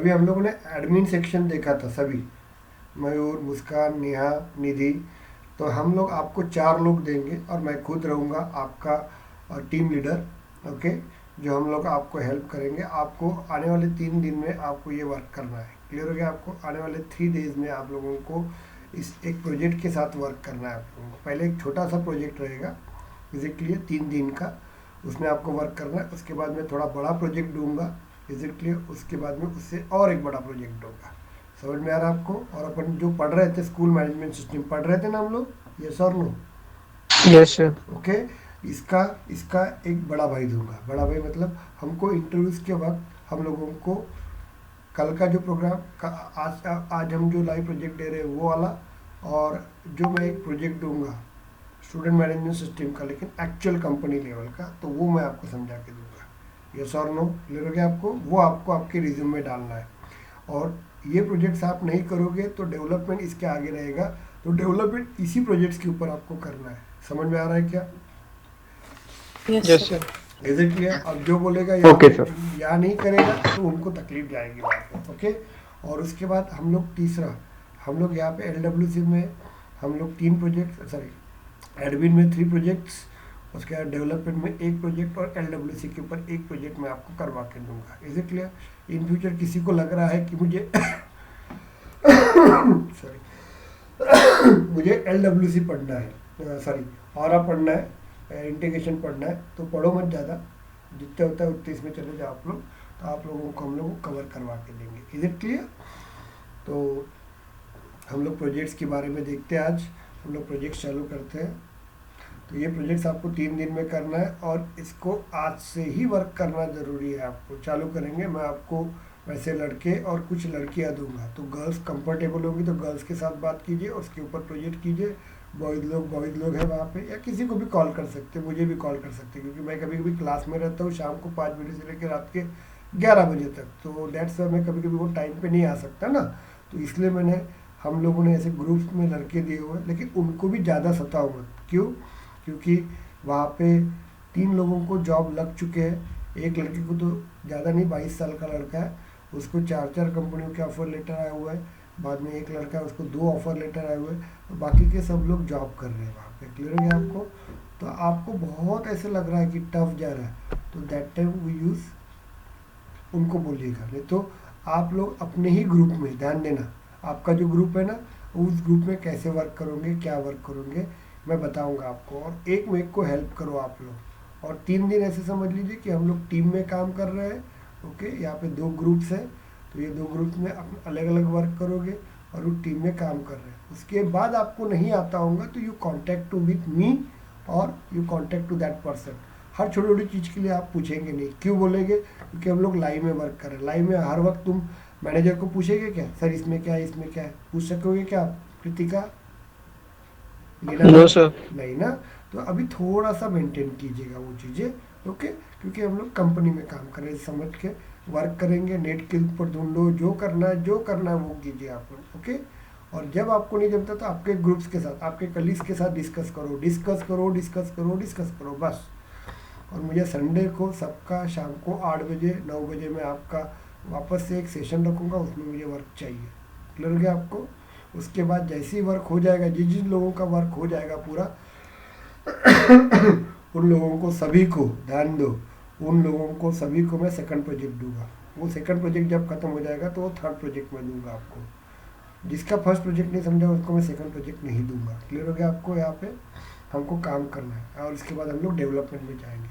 अभी हम लोगों ने एडमिन सेक्शन देखा था सभी, मयूर, मुस्कान, नेहा, निधि। तो हम लोग आपको 4 लोग देंगे और मैं खुद रहूँगा आपका टीम लीडर। ओके, जो हम लोग आपको हेल्प करेंगे। आपको आने वाले 3 दिन में आपको ये वर्क करना है। क्लियर हो गया? आपको आने वाले 3 डेज में आप लोगों को इस एक प्रोजेक्ट के साथ वर्क करना है। आप लोगों को पहले एक छोटा सा प्रोजेक्ट रहेगा फिजिकली 3 दिन का, उसमें आपको वर्क करना है। उसके बाद मैं थोड़ा बड़ा प्रोजेक्ट दूंगा फिजिकली, उसके बाद में उससे और एक बड़ा प्रोजेक्ट दूंगा। समझ में आ रहा है आपको? और अपन जो पढ़ रहे थे स्कूल मैनेजमेंट सिस्टम पढ़ रहे थे ना हम लोग, यस और नो? Yes sir. ओके। इसका इसका एक बड़ा भाई दूंगा। बड़ा भाई मतलब हमको इंटरव्यूज़ के वक्त हम लोगों को कल का जो प्रोग्राम का आज हम जो लाइव प्रोजेक्ट दे रहे हैं वो वाला, और जो मैं एक प्रोजेक्ट दूंगा स्टूडेंट मैनेजमेंट सिस्टम का, लेकिन एक्चुअल कंपनी लेवल का, तो वो मैं आपको समझा के दूंगा। यस और नो? क्लियर हो गया आपको? वो आपको आपके रिज्यूम में डालना है। और ये प्रोजेक्ट्स आप नहीं करोगे तो डेवलपमेंट इसके आगे रहेगा। तो डेवलपमेंट इसी प्रोजेक्ट्स के ऊपर आपको करना है। समझ में आ रहा है क्या? Yes yes sir. Sir. Is it clear? अब जो बोलेगा यहाँ ओके पे सर। या नहीं करेगा तो उनको तकलीफ जाएगी बाद में। ओके। और उसके बाद हम लोग तीसरा, हम लोग यहाँ पे एल में हम लोग 3 प्रोजेक्ट, सॉरी, एडमिन में 3 प्रोजेक्ट्स, उसके बाद डेवलपमेंट में 1 प्रोजेक्ट, और एल के ऊपर 1 प्रोजेक्ट मैं आपको करवा के दूंगा। Is it clear? In future किसी को लग रहा है कि मुझे सॉरी मुझे एल पढ़ना है, सॉरी, और पढ़ना है, इंटीग्रेशन पढ़ना है, तो पढ़ो मत ज़्यादा। जितने होता है उतने इसमें चले जाओ आप लोग। तो आप लोगों को हम लोग कवर करवा के देंगे। Is it clear? तो हम लोग प्रोजेक्ट्स के बारे में देखते हैं आज। हम लोग प्रोजेक्ट्स चालू करते हैं। तो ये प्रोजेक्ट्स आपको 3 दिन में करना है, और इसको आज से ही वर्क करना ज़रूरी है। आपको चालू करेंगे, मैं आपको वैसे लड़के और कुछ लड़कियां दूंगा, तो गर्ल्स कंफर्टेबल होगी तो गर्ल्स के साथ बात कीजिए, उसके ऊपर प्रोजेक्ट कीजिए। बॉयज़ लोग हैं वहाँ पे, या किसी को भी कॉल कर सकते हैं, मुझे भी कॉल कर सकते हैं, क्योंकि मैं कभी कभी क्लास में रहता हूँ शाम को 5 बजे से लेकर रात के 11 बजे तक। तो डेट्स मैं कभी कभी वो टाइम पे नहीं आ सकता ना। तो इसलिए हम लोगों ने ऐसे ग्रुप्स में लड़के दिए हुए हैं, लेकिन उनको भी ज़्यादा सताओ मत। क्यों? क्योंकि वहाँ पे 3 लोगों को जॉब लग चुके हैं। एक लड़के को तो ज़्यादा नहीं, 22 साल का लड़का है, उसको 4 4 कंपनियों के ऑफ़र लेटर आए हुए हैं। बाद में एक लड़का है, उसको 2 ऑफ़र लेटर आए हुए हैं, और बाकी के सब लोग जॉब कर रहे हैं वहाँ पे। क्लियर हो गया आपको? तो आपको बहुत ऐसे लग रहा है कि टफ जा रहा है, तो दैट टाइम वी यूज़, उनको बोलिएगा। नहीं तो आप लोग अपने ही ग्रुप में ध्यान देना। आपका जो ग्रुप है ना, उस ग्रुप में कैसे वर्क करोगे, क्या वर्क करोगे, मैं बताऊंगा आपको। और एक में एक को हेल्प करो आप लोग। और 3 दिन ऐसे समझ लीजिए कि हम लोग टीम में काम कर रहे हैं। ओके, यहाँ पे 2 ग्रुप्स हैं, तो ये 2 ग्रुप्स में अलग अलग वर्क करोगे, और वो टीम में काम कर रहे हैं। उसके बाद आपको नहीं आता होगा तो you contact to with me, और you contact to that person. हर छोटी छोटी चीज़ के लिए आप पूछेंगे नहीं। क्यों बोलेंगे? क्योंकि हम लोग लाइव में वर्क कर रहे हैं। लाइव में हर वक्त तुम मैनेजर को पूछेंगे क्या, सर इसमें क्या है, इसमें क्या है? पूछ सकोगे क्या आप, Kritika, Leena no ma'am? Sir. नहीं ना। तो अभी थोड़ा सा मेंटेन कीजिएगा वो चीज़ें। ओके, क्योंकि हम लोग कंपनी में काम कर रहे हैं, समझ के वर्क करेंगे। नेट के ऊपर ढूंढो, जो करना है वो कीजिए आप लोग। ओके। और जब आपको नहीं जमता तो आपके ग्रुप्स के साथ, आपके कलीग्स के साथ डिस्कस करो, डिस्कस करो, डिस्कस करो, डिस्कस करो, बस। और मुझे संडे को सबका शाम को 8 बजे 9 बजे मैं आपका वापस से एक सेशन रखूँगा, उसमें मुझे वर्क चाहिए। क्लियर हो गया आपको? उसके बाद जैसे ही वर्क हो जाएगा, जिन जिन लोगों का वर्क हो जाएगा पूरा, उन लोगों को सभी को, ध्यान दो, उन लोगों को सभी को मैं सेकंड प्रोजेक्ट दूंगा। वो सेकंड प्रोजेक्ट जब खत्म हो जाएगा तो वो थर्ड प्रोजेक्ट में दूंगा आपको। जिसका फर्स्ट प्रोजेक्ट नहीं समझा उसको मैं सेकंड प्रोजेक्ट नहीं दूंगा। क्लियर हो गया आपको? यहाँ पे हमको काम करना है, और इसके बाद हम लोग डेवलपमेंट में जाएंगे।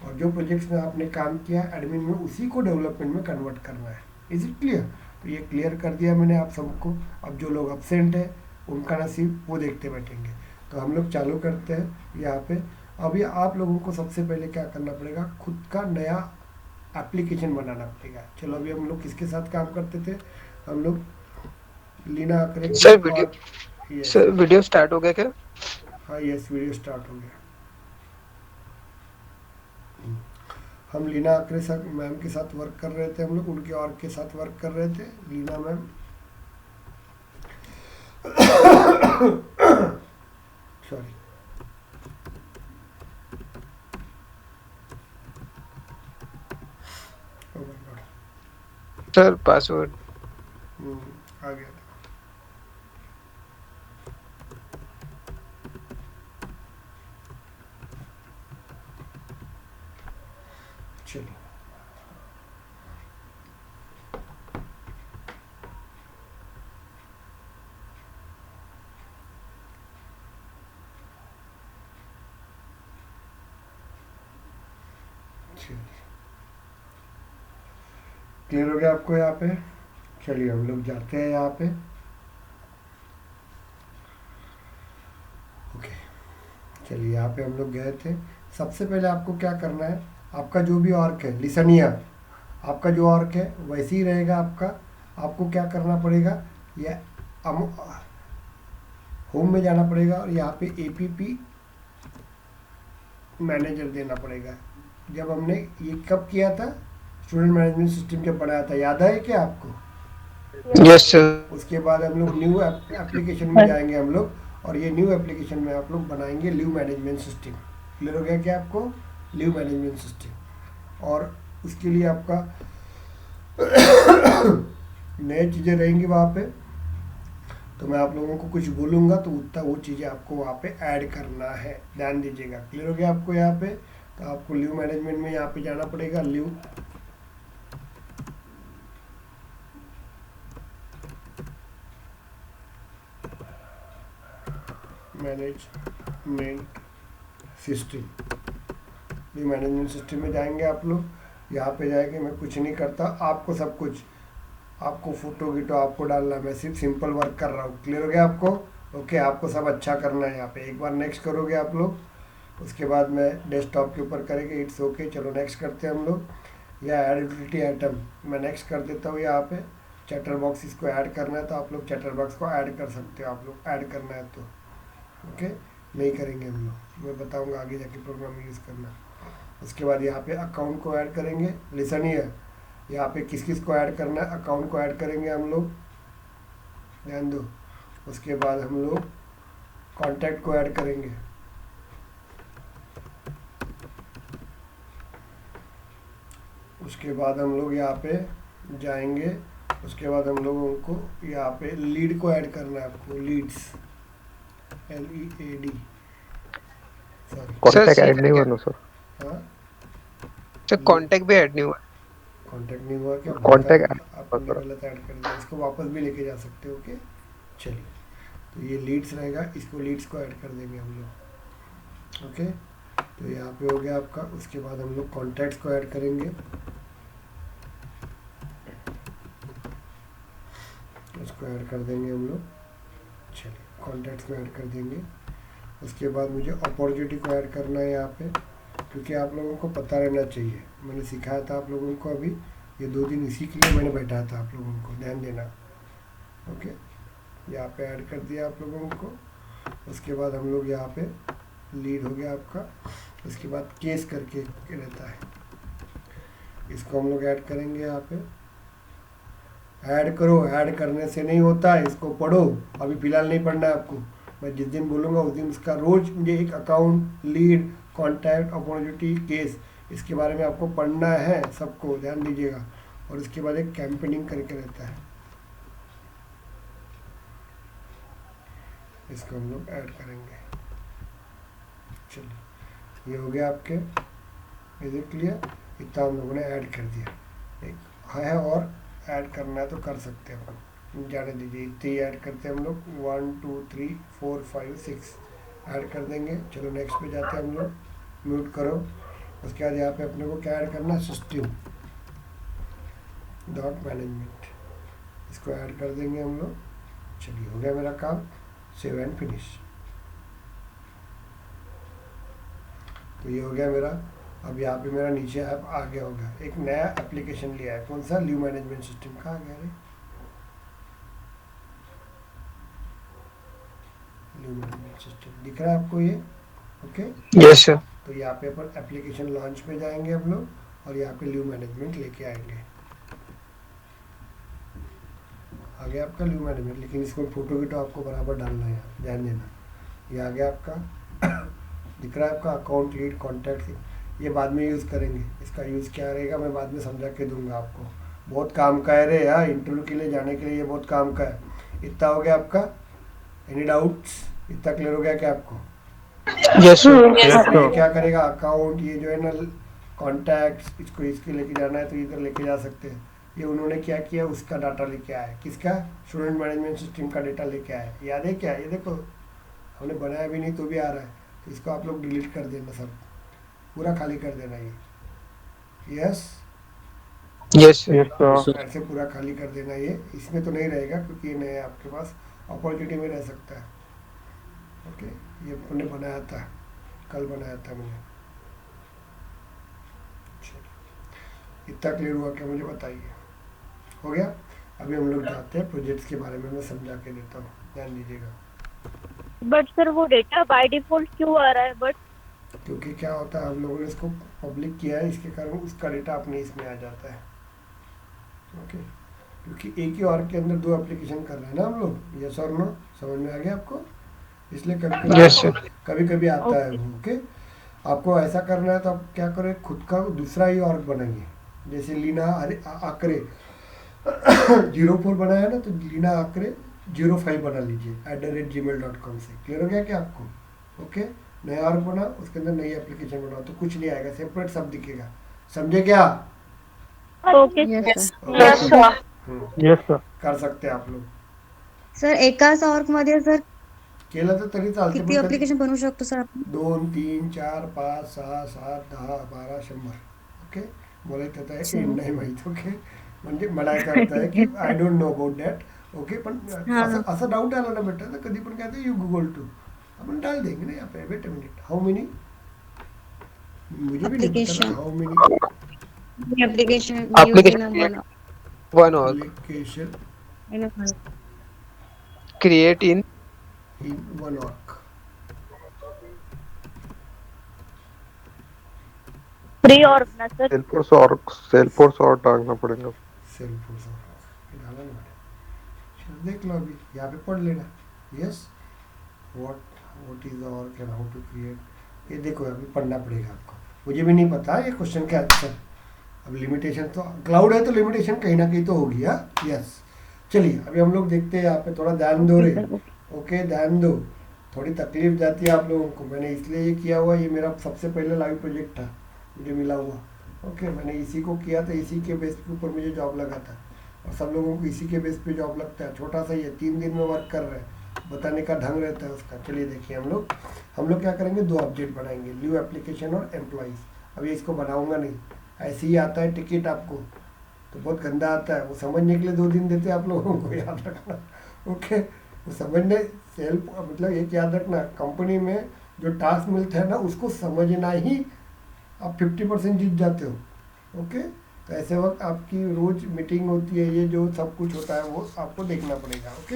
और जो प्रोजेक्ट्स में आपने काम किया एडमिन में, उसी को डेवलपमेंट में कन्वर्ट करना है। Is it clear? तो ये क्लियर कर दिया मैंने आप सबको। अब जो लोग एब्सेंट है उनका नसीब वो देखते बैठेंगे। तो हम लोग चालू करते हैं यहाँ पे। अभी आप लोगों को सबसे पहले क्या करना पड़ेगा, खुद का नया एप्लीकेशन बनाना पड़ेगा। चलो, अभी हम लोग किसके साथ काम करते थे? हम लोग लीना आकरे के सर वीडियो और, यस, सर वीडियो स्टार्ट हो गया क्या? हाँ यस, वीडियो स्टार्ट हो गया। हम लीना आकरे सर मैम के साथ वर्क कर रहे थे, हम लोग उनके और के साथ वर्क कर रहे थे, Leena ma'am. Sorry. Oh my God. Sir password. आ गया था। चलिए क्लियर हो गया आपको यहाँ पे। चलिए हम लोग जाते हैं यहाँ पे। ओके, चलिए यहाँ पे हम लोग गए थे। सबसे पहले आपको क्या करना है, आपका जो भी ऑर्क है लिसनिया, आपका जो ऑर्क है वैसे ही रहेगा आपका। आपको क्या करना पड़ेगा, या होम में जाना पड़ेगा और यहाँ पे एपीपी मैनेजर देना पड़ेगा। जब हमने ये कब किया था, स्टूडेंट मैनेजमेंट सिस्टम जब बनाया था, याद है क्या आपको? Yes sir. उसके बाद हम लोग न्यू एप्लीकेशन में जाएंगे हम लोग, और ये न्यू एप्लीकेशन में आप लोग बनाएंगे लीव मैनेजमेंट सिस्टम। क्लियर हो गया क्या आपको? Leave management system. और उसके लिए आपका नई चीज़ें रहेंगी वहाँ पे, तो मैं आप लोगों को कुछ बोलूँगा तो उतना वो चीज़ें आपको वहाँ पे ऐड करना है, ध्यान दीजिएगा। क्लियर हो गया आपको यहाँ पे? तो आपको लीव मैनेजमेंट में यहाँ पे जाना पड़ेगा, leave management system, leave management system में जाएंगे आप लोग। यहाँ पे जाएंगे, मैं कुछ नहीं करता, आपको सब कुछ, आपको फोटो वीटो आपको डालना है, मैं सिर्फ सिंपल वर्क कर रहा हूँ। क्लियर हो गया आपको? ओके, आपको सब अच्छा करना है यहाँ पे। एक बार नेक्स्ट करोगे आप लोग, उसके बाद मैं डेस्कटॉप के ऊपर करेंगे, इट्स ओके। चलो नेक्स्ट करते हैं हम लोग। या ऐड यूटिलिटी आइटम मैं नेक्स्ट कर देता हूँ यहाँ पे। चैटर बॉक्स इसको ऐड करना है, तो आप लोग चैटर बॉक्स को ऐड कर सकते हो, आप लोग ऐड करना है तो ओके। नहीं करेंगे हम लोग, मैं बताऊँगा आगे जाके प्रोग्राम यूज़ करना। उसके बाद यहाँ पे अकाउंट को ऐड करेंगे। लिसन हियर, यहाँ पे किस किस को ऐड करना है, अकाउंट को ऐड करेंगे हम लोग, ध्यान दो। उसके बाद हम लोग कॉन्टैक्ट को ऐड करेंगे। उसके बाद हम लोग यहाँ पे जाएंगे। उसके बाद हम लोगों को यहाँ पे लीड को ऐड करना है, आपको leads, LEAD, sorry contact add add नहीं हुआ ना सर। हाँ, सर कांटेक्ट भी ऐड नहीं हुआ। कॉन्टैक्ट नहीं हुआ क्या? कांटेक्ट ऐड आपने गलत ऐड कर दिया, इसको वापस भी लेके जा सकते हो। ओके, चलिए, तो ये लीड्स रहेगा, इसको लीड्स को ऐड कर देंगे हम लोग। ओके, तो यहाँ पे हो गया आपका। उसके बाद हम लोग कॉन्टैक्ट्स को ऐड करेंगे, उसको ऐड कर देंगे हम लोग। चलिए, कॉन्टैक्ट्स को ऐड कर देंगे। उसके बाद मुझे अपॉर्चुनिटी को ऐड करना है यहाँ पे, क्योंकि आप लोगों को पता रहना चाहिए, मैंने सिखाया था आप लोगों को। अभी ये 2 दिन इसी के लिए मैंने बैठाया था आप लोगों को, ध्यान देना। ओके, यहाँ पे ऐड कर दिया आप लोगों को। उसके बाद हम लोग यहाँ पे लीड हो गया आपका। उसके बाद केस करके रहता है, इसको हम लोग ऐड करेंगे यहाँ पे। ऐड करो, ऐड करने से नहीं होता है, इसको पढ़ो। अभी फ़िलहाल नहीं पढ़ना है आपको, मैं जिस दिन बोलूँगा उस दिन उसका रोज़ मुझे एक account, lead, contact, opportunity, case, इसके बारे में आपको पढ़ना है, सबको ध्यान दीजिएगा। और इसके बाद एक कैंपेनिंग करके रहता है, इसको हम लोग ऐड करेंगे। चलिए, ये हो गया आपके, इज इट क्लियर? इतना हम लोगों ने ऐड कर दिया। एक है और ऐड करना है तो कर सकते हैं अपन, जाने दीजिए। इतने ही ऐड करते हैं हम लोग, 1 2 3 4 5 6 ऐड कर देंगे। चलो नेक्स्ट पे जाते हैं हम लोग, म्यूट करो। उसके बाद यहाँ पे अपने को क्या ऐड करना है, सिस्टम डॉट मैनेजमेंट, इसको ऐड कर देंगे हम लोग। चलिए, हो गया मेरा काम, सेव एंड फिनिश। तो ये हो गया मेरा। अब यहाँ पे मेरा नीचे ऐप आ गया होगा, एक नया एप्लीकेशन लिया है, कौन सा? लीव मैनेजमेंट सिस्टम का आ गया रे, लीव मैनेजमेंट सिस्टम दिख रहा है आपको ये? Okay, yes sir. तो यहाँ पे अपन एप्लीकेशन लॉन्च पे जाएंगे हम लोग, और यहाँ पे लीव मैनेजमेंट लेके आएंगे। आ गया आपका लीव मैनेजमेंट, लेकिन इसको फोटो वीटो आपको बराबर डालना है, ध्यान देना। ये आ गया आपका दिख रहा है आपका अकाउंट, लीड, कॉन्टैक्ट। ये बाद में यूज़ करेंगे, इसका यूज़ क्या रहेगा मैं बाद में समझा के दूंगा आपको। बहुत काम का है रे यार, इंटरव्यू के लिए जाने के लिए ये बहुत काम का है। इतना हो गया आपका? Any doubts? इतना क्लियर हो गया क्या आपको? Yes, sir. Yes, अब ये sir. क्या करेगा, अकाउंट ये जो है ना, कॉन्टैक्ट्स, इसको इसके लेके जाना है तो इधर लेके जा सकते हैं। ये उन्होंने क्या किया, उसका डाटा लेके आया, किसका? स्टूडेंट मैनेजमेंट सिस्टम का डाटा लेके आया। याद है क्या? ये देखो, हमने बनाया भी नहीं तो भी आ रहा है। तो इसको आप लोग डिलीट कर देना, सब पूरा खाली कर देना ये। Yes, Yes, sir. Yes, sir. ऐसे पूरा खाली कर देना ये। इसमें तो नहीं रहेगा क्योंकि ये नया आपके पास अपॉर्चुनिटी में रह सकता है। ओके, ये मैंने बनाया था, कल बनाया था मैंने। चलिए, इतना क्लियर हुआ क्या? मुझे बताइए, हो गया? अभी हम लोग जाते हैं प्रोजेक्ट्स के बारे में, मैं समझा के देता हूँ, ध्यान दीजिएगा। बट सर वो डेटा बाय डिफॉल्ट क्यों आ रहा है? बट क्योंकि क्या होता है, हम लोगों ने इसको पब्लिक किया है, इसके कारण उसका डेटा अपने इसमें आ जाता है। ओके, क्योंकि एक ही ऑर्ग के अंदर दो एप्लीकेशन कर रहे हैं ना हम लोग। यस और नो, समझ में आ गया आपको? इसलिए कभी Yes, sir. कभी कभी आता है वो। ओके, आपको ऐसा करना है तो आप क्या करें, खुद का दूसरा ही ऑर्ग बनाइए। जैसे लीना आकरे 04 बनाया ना, तो लीना आकरे 05 बना लीजिए @gmail.com से। क्लियर हो गया क्या आपको? ओके, नया ऑर्ग बना, उसके अंदर नई एप्लीकेशन बनाओ तो कुछ नहीं आएगा, सेपरेट सब दिखेगा। समझे क्या? Okay Yes, sir. Yes sir. Yes, sir. कर सकते हैं आप लोग। सर एकाच ऑर्ग मध्ये सर केलं तर तरी चालते, किती ऍप्लिकेशन बनवू शकतो सर आपण? 2 3 4 5 6 7 10 12 100. ओके, मला त्याचा एंड नाही माहीत. ओके, म्हणजे मला काय करता है की I don't know about that. Okay, पण असं असं डाऊट आला ना बेटा, तर कधी पण काय ते यू गूगल टू अपन डाल देंगे ना यहाँ पे. Wait a minute, how many? मुझे भी नहीं पता Application. How many application Application one org. Application Create in in one org. Free और ना सर. सेल्फोर्स और टांगना पड़ेगा. सेल्फोर्स डाला ना मैंने, चलो देख लो अभी यहाँ पे पढ़ लेना. Yes, what is the org and how to create. ये देखो अभी पढ़ना पड़ेगा आपको, मुझे भी नहीं पता ये क्वेश्चन का आंसर. अब लिमिटेशन तो क्लाउड है तो लिमिटेशन कहीं ना कहीं तो होगी. हाँ, यस. चलिए अभी हम लोग देखते हैं, यहाँ पे थोड़ा ध्यान दो रे. ओके, ध्यान दो. थोड़ी तकलीफ जाती है आप लोगों को, मैंने इसलिए ये किया हुआ, ये मेरा सबसे पहले लाइव प्रोजेक्ट था मुझे मिला हुआ. ओके, मैंने इसी को किया था, इसी के बेस के ऊपर मुझे जॉब लगा था, और सब लोगों को इसी के बेस पे जॉब लगता है. छोटा सा ही है, 3 दिन में वर्क कर रहे हैं, बताने का ढंग रहता है उसका. चलिए देखिए, हम लोग क्या करेंगे, 2 ऑब्जेक्ट बनाएंगे, न्यू एप्लीकेशन और एम्प्लॉइज. अभी इसको बनाऊंगा नहीं, ऐसे ही आता है टिकट आपको, तो बहुत गंदा आता है वो. समझने के लिए 2 दिन देते हैं आप लोगों को, याद रखना. ओके, वो समझने सेल्फ मतलब एक याद रखना, कंपनी में जो टास्क मिलता है ना, उसको समझना ही आप 50% जीत जाते हो. ओके, तो ऐसे वक्त आपकी रोज मीटिंग होती है, ये जो सब कुछ होता है वो आपको देखना पड़ेगा. ओके,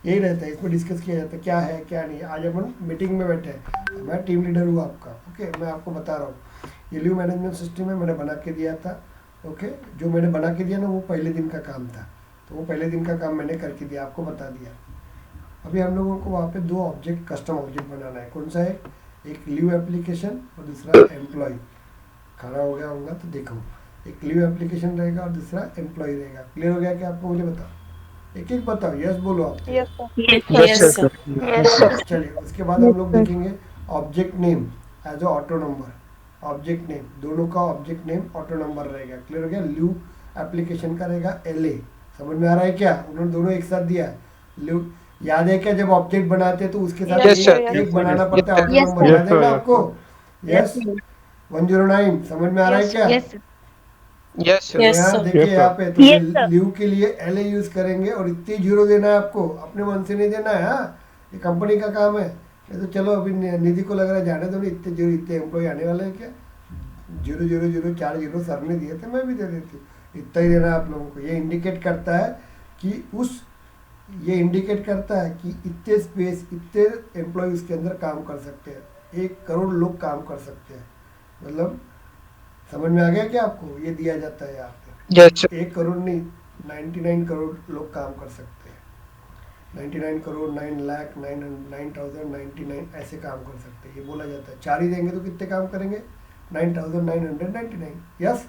यही रहता है, इसमें डिस्कस किया जाता है क्या है क्या नहीं. आज अपन मीटिंग में बैठे हैं, मैं टीम लीडर हूँ आपका. ओके, मैं आपको बता रहा हूँ, ये लीव मैनेजमेंट सिस्टम है, मैंने बना के दिया था. ओके, जो मैंने बना के दिया ना, वो पहले दिन का काम था, तो वो पहले दिन का काम मैंने करके दिया, आपको बता दिया. अभी हम लोगों को वहाँ पे 2 ऑब्जेक्ट, कस्टम ऑब्जेक्ट बनाना है. कौन सा है? एक लीव एप्लीकेशन और दूसरा एम्प्लॉय. खाना हो गया होगा तो देखो, एक लीव एप्लीकेशन रहेगा और दूसरा एम्प्लॉय रहेगा. क्लियर हो गया क्या आपको? मुझे बताओ, एक एक बताओ. यस बोलो आप. Yes sir. Yes, Yes, sir. sir. चलिए, उसके बाद हम लोग देखेंगे object name as a auto number. Object name, दोनों का ऑब्जेक्ट नेम ऑटो नंबर रहेगा. क्लियर हो गया? लीव एप्लीकेशन का रहेगा LA. समझ में आ रहा है क्या? उन्होंने दोनों एक साथ दिया है. लीव याद है क्या, जब ऑब्जेक्ट बनाते हैं तो उसके साथ Yes, sir. एक बनाना पड़ता है ऑटो Yes, नंबर. sir. याद है ना Yes, sir. आपको? यस, 109. समझ में आ रहा है क्या? Yes Yes, sir. Yes, यहाँ sir. देखिए, Yes, sir. यहाँ पे तो Yes, sir. लीव के लिए LA यूज करेंगे और इतने जीरो देना है आपको, अपने मन से नहीं देना है. हाँ, ये कंपनी का काम है. ये तो चलो अभी निधि को लग रहा है जाने दो, इतने जीरो, इतने एम्प्लॉय आने वाले हैं क्या? 0 0 4 ने दिए थे, मैं भी दे देती. इतना ही देना है आप लोगों को. ये इंडिकेट करता है कि ये इंडिकेट करता है कि इतने स्पेस, इतने एम्प्लॉय उसके अंदर काम कर सकते हैं. 1 करोड़ लोग काम कर सकते हैं. मतलब समझ में आ गया क्या आपको? ये दिया जाता है यहाँ पे. Yes, sir. 1 करोड़ नहीं, 99 करोड़ लोग काम कर सकते हैं. 99 करोड़, 9 लाख, 9,099 ऐसे काम कर सकते हैं, ये बोला जाता है. 4 ही देंगे तो कितने काम करेंगे? 9,999. यस,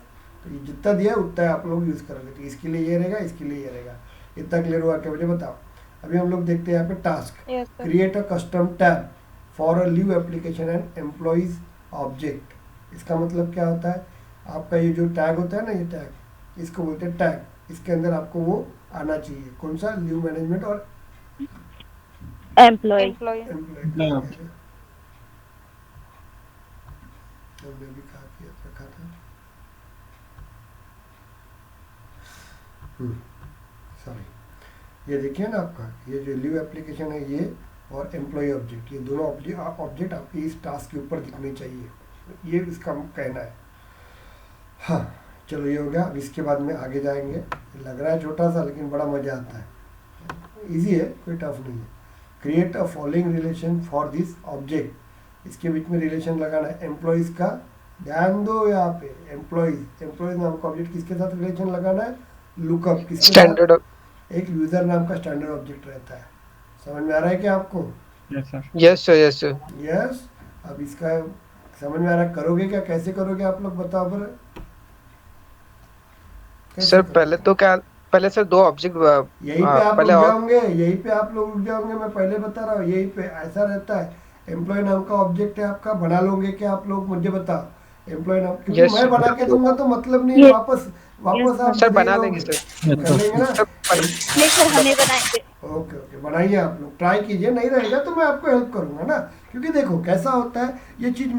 ये जितना दिया है उतना आप लोग यूज़ करोगे, तो इसके लिए ये रहेगा, इसके लिए ये रहेगा। इतना क्लियर हुआ क्या मुझे बताओ। अभी हम लोग देखते हैं यहाँ पे task, Yes, sir. Create a custom tab for a leave application and employees object. इसका मतलब क्या होता है, आपका ये जो टैग होता है ना, ये टैग, इसको बोलते हैं टैग। इसके अंदर आपको वो आना चाहिए, कौन सा, लीव मैनेजमेंट और Employee. Employee. एम्प्लॉय। हमने भी कहा किया रखा था, सॉरी। ये देखिए ना आपका ये जो लीव एप्लीकेशन है ये और एम्प्लॉय ऑब्जेक्ट, ये दोनों ऑब्जेक्ट आपके इस टास्क के ऊपर दिखने चाहिए, ये इसका कहना है। हाँ चलो ये हो गया। अब इसके बाद में आगे जाएंगे। लग रहा है छोटा सा लेकिन बड़ा मज़ा आता है, इजी है, कोई टफ नहीं है। Create a following relation for this object, इसके बीच में रिलेशन लगाना है एम्प्लॉयज़ का। ध्यान दो यहाँ पे, एम्प्लॉयज़ नाम का ऑब्जेक्ट किसके साथ रिलेशन लगाना है, लुकअप किसके साथ, स्टैंडर्ड। एक यूज़र नाम का स्टैंडर्ड ऑब्जेक्ट रहता है। समझ में आ रहा है क्या आपको? Yes sir, yes sir. Yes. अब इसका समझ में आ रहा है, करोगे क्या, कैसे करोगे आप लोग बताओ पर। सर पहले सर दो ऑब्जेक्ट यहीं पे आप पहले रुक और जाओगे, यहीं पे आप लोग रुक जाओगे, मैं पहले बता रहा हूँ, यहीं पे ऐसा रहता है। एम्प्लॉय नाम का ऑब्जेक्ट है आपका, बना लोगे क्या आप लोग, मुझे बताओ। एम्प्लॉय नाम, क्योंकि Yes, मैं sir. बना के दूंगा तो मतलब नहीं है, Yes. वापस आप सर दे बना दोगे। लेंगे सर। कर लेंगे ना। सर नहीं सर, हमें बनाएंगे। ओके ओके, बनाइए आप लोग, ट्राई कीजिए, नहीं रहेगा तो मैं आपको हेल्प करूंगा ना। क्योंकि देखो कैसा होता है, ये चीज़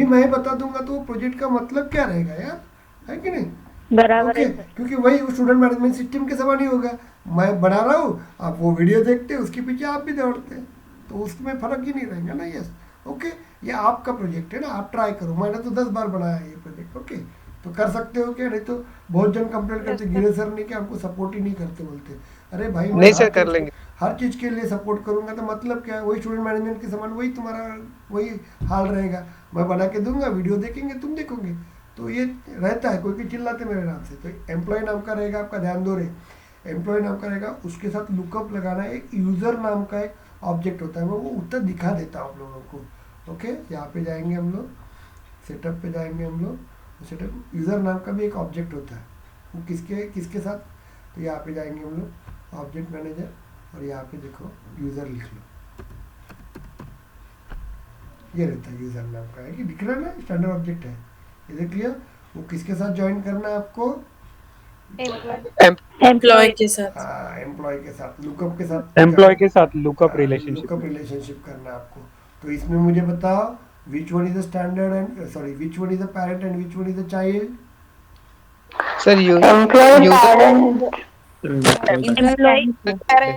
मैं बता दूंगा तो प्रोजेक्ट का मतलब क्या रहेगा यार, है कि नहीं। बराबर ओके, है सर। क्योंकि वही स्टूडेंट मैनेजमेंट सिस्टम के समान ही होगा। मैं बना रहा हूँ, आप वो वीडियो देखते हैं, उसके पीछे आप भी दौड़ते हैं, तो उसमें फर्क ही नहीं रहेगा ना। यस ओके, ये आपका प्रोजेक्ट है ना, आप ट्राई करो। मैंने तो 10 बार बनाया है ये प्रोजेक्ट। ओके, तो कर सकते हो क्या, नहीं तो बहुत जन कंप्लेंट करते, गिरे सर नहीं कि हमको सपोर्ट ही नहीं करते, बोलते अरे भाई मैं नहीं सर, कर लेंगे। हर चीज़ के लिए सपोर्ट करूंगा तो मतलब क्या है, वही स्टूडेंट मैनेजमेंट के समान वही तुम्हारा वही हाल रहेगा। मैं बना के दूंगा, वीडियो देखेंगे, तुम देखोगे, तो ये रहता है। कोई चिल्लाते मेरे नाम से, तो एम्प्लॉय नाम का रहेगा आपका, ध्यान दो रे, एम्प्लॉय नाम का रहेगा, उसके साथ लुकअप लगाना है। एक यूज़र नाम का एक ऑब्जेक्ट होता है, मैं वो उत्तर दिखा देता हूँ आप लोगों को। ओके, यहाँ पे जाएंगे हम लोग, सेटअप पे जाएंगे हम लोग, सेटअप यूज़र नाम का भी एक ऑब्जेक्ट होता है, वो किसके साथ, तो यहाँ पे जाएंगे हम लोग, ऑब्जेक्ट मैनेजर, और यहाँ पे देखो यूज़र लिख लो, ये रहता है यूज़र नाम का, है कि दिख रहा है ना, स्टैंडर्ड ऑब्जेक्ट है, ये देख लिया। वो किसके साथ ज्वाइन करना है आपको, Employee के साथ. हाँ एम्प्लॉय के साथ, लुकअप के साथ, एम्प्लॉय के साथ लुकअप रिलेशनशिप। लुकअप रिलेशनशिप करना है आपको। तो इसमें मुझे बताओ, which one is the standard and sorry which one is the parent and which one is the child. Sir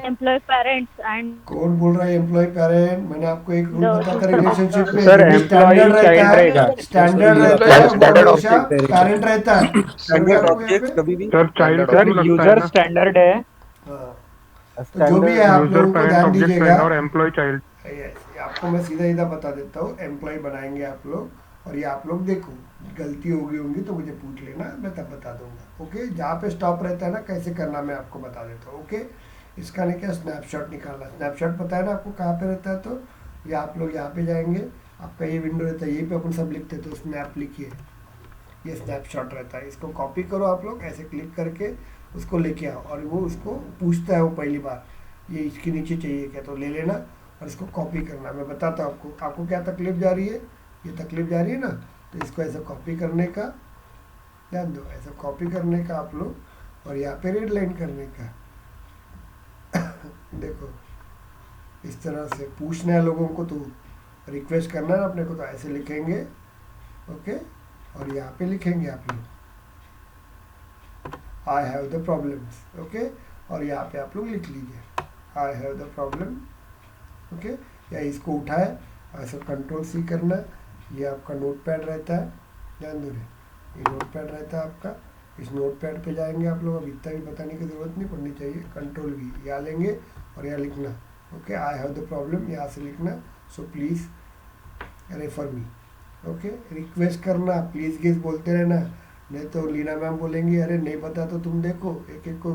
employ parents and कौन बोल रहा है एम्प्लॉय पेरेंट, मैंने आपको एक रूल No. बताया था रिलेशनशिप में, सर, जो employee स्टैंडर्ड रहता child रहेगा। है, स्टैंडर्ड Employee रहता है, standard वो हमेशा object रहेगा। पेरेंट रहता है। स्टैंडर्ड आपको ऑब्जेक्ट यहाँ पे- कभी भी सर चाइल्ड सर लगता है यूजर ना, स्टैंडर्ड है। हाँ, तो जो भी है आप यूजर लोगों को पेरेंट ध्यान ऑब्जेक्ट दीजिएगा। रहेगा और एम्प्लॉय चाइल्ड। Yes, आपको मैं सीधा बता देता हूँ, एम्प्लॉय बनाएंगे आप लोग, और ये आप लोग देखो गलती होगी तो मुझे पूछ लेना, मैं तब बता दूंगा। ओके, जहाँ पे स्टॉप रहता है ना, कैसे करना मैं आपको बता देता हूँ। ओके, इसका नहीं क्या, स्नैपशॉट निकालना, स्नैपशॉट पता है ना आपको कहाँ पे रहता है, तो ये आप लोग यहाँ पे जाएंगे, आपका ये विंडो रहता है, यहीं पे अपन सब लिखते हैं, तो स्नैप लिखिए, ये स्नैपशॉट रहता है, इसको कॉपी करो आप लोग, ऐसे क्लिक करके उसको लेके आओ, और वो उसको पूछता है वो पहली बार, ये इसके नीचे चाहिए क्या, तो ले लेना और इसको कॉपी करना। मैं बताता हूँ आपको क्या तकलीफ जा रही है, ये तकलीफ जा रही है ना, तो इसको ऐसा कॉपी करने का, ध्यान दो, ऐसा कॉपी करने का आप लोग, और यहाँ पे रेड लाइन करने का। देखो इस तरह से पूछना है लोगों को, तो रिक्वेस्ट करना है अपने को, तो ऐसे लिखेंगे। ओके, और यहाँ पे लिखेंगे आप लोग I have the problems. Okay, और यहाँ पे आप लोग लिख लीजिए I have the problem. Okay, या इसको उठाए ऐसा कंट्रोल सी करना, ये आपका नोट पैड रहता है, ध्यान दो, ये नोट पैड रहता है आपका, इस नोट पैड पे जाएंगे आप लोग, अब इतना भी बताने की ज़रूरत नहीं पड़नी चाहिए, कंट्रोल भी यहाँ लेंगे और यहाँ लिखना। Okay, I have the problem, यहाँ से लिखना, so please refer me. Okay, request करना, प्लीज़ गेस बोलते रहना, नहीं तो लीना मैम बोलेंगी अरे नहीं पता तो तुम देखो, एक एक को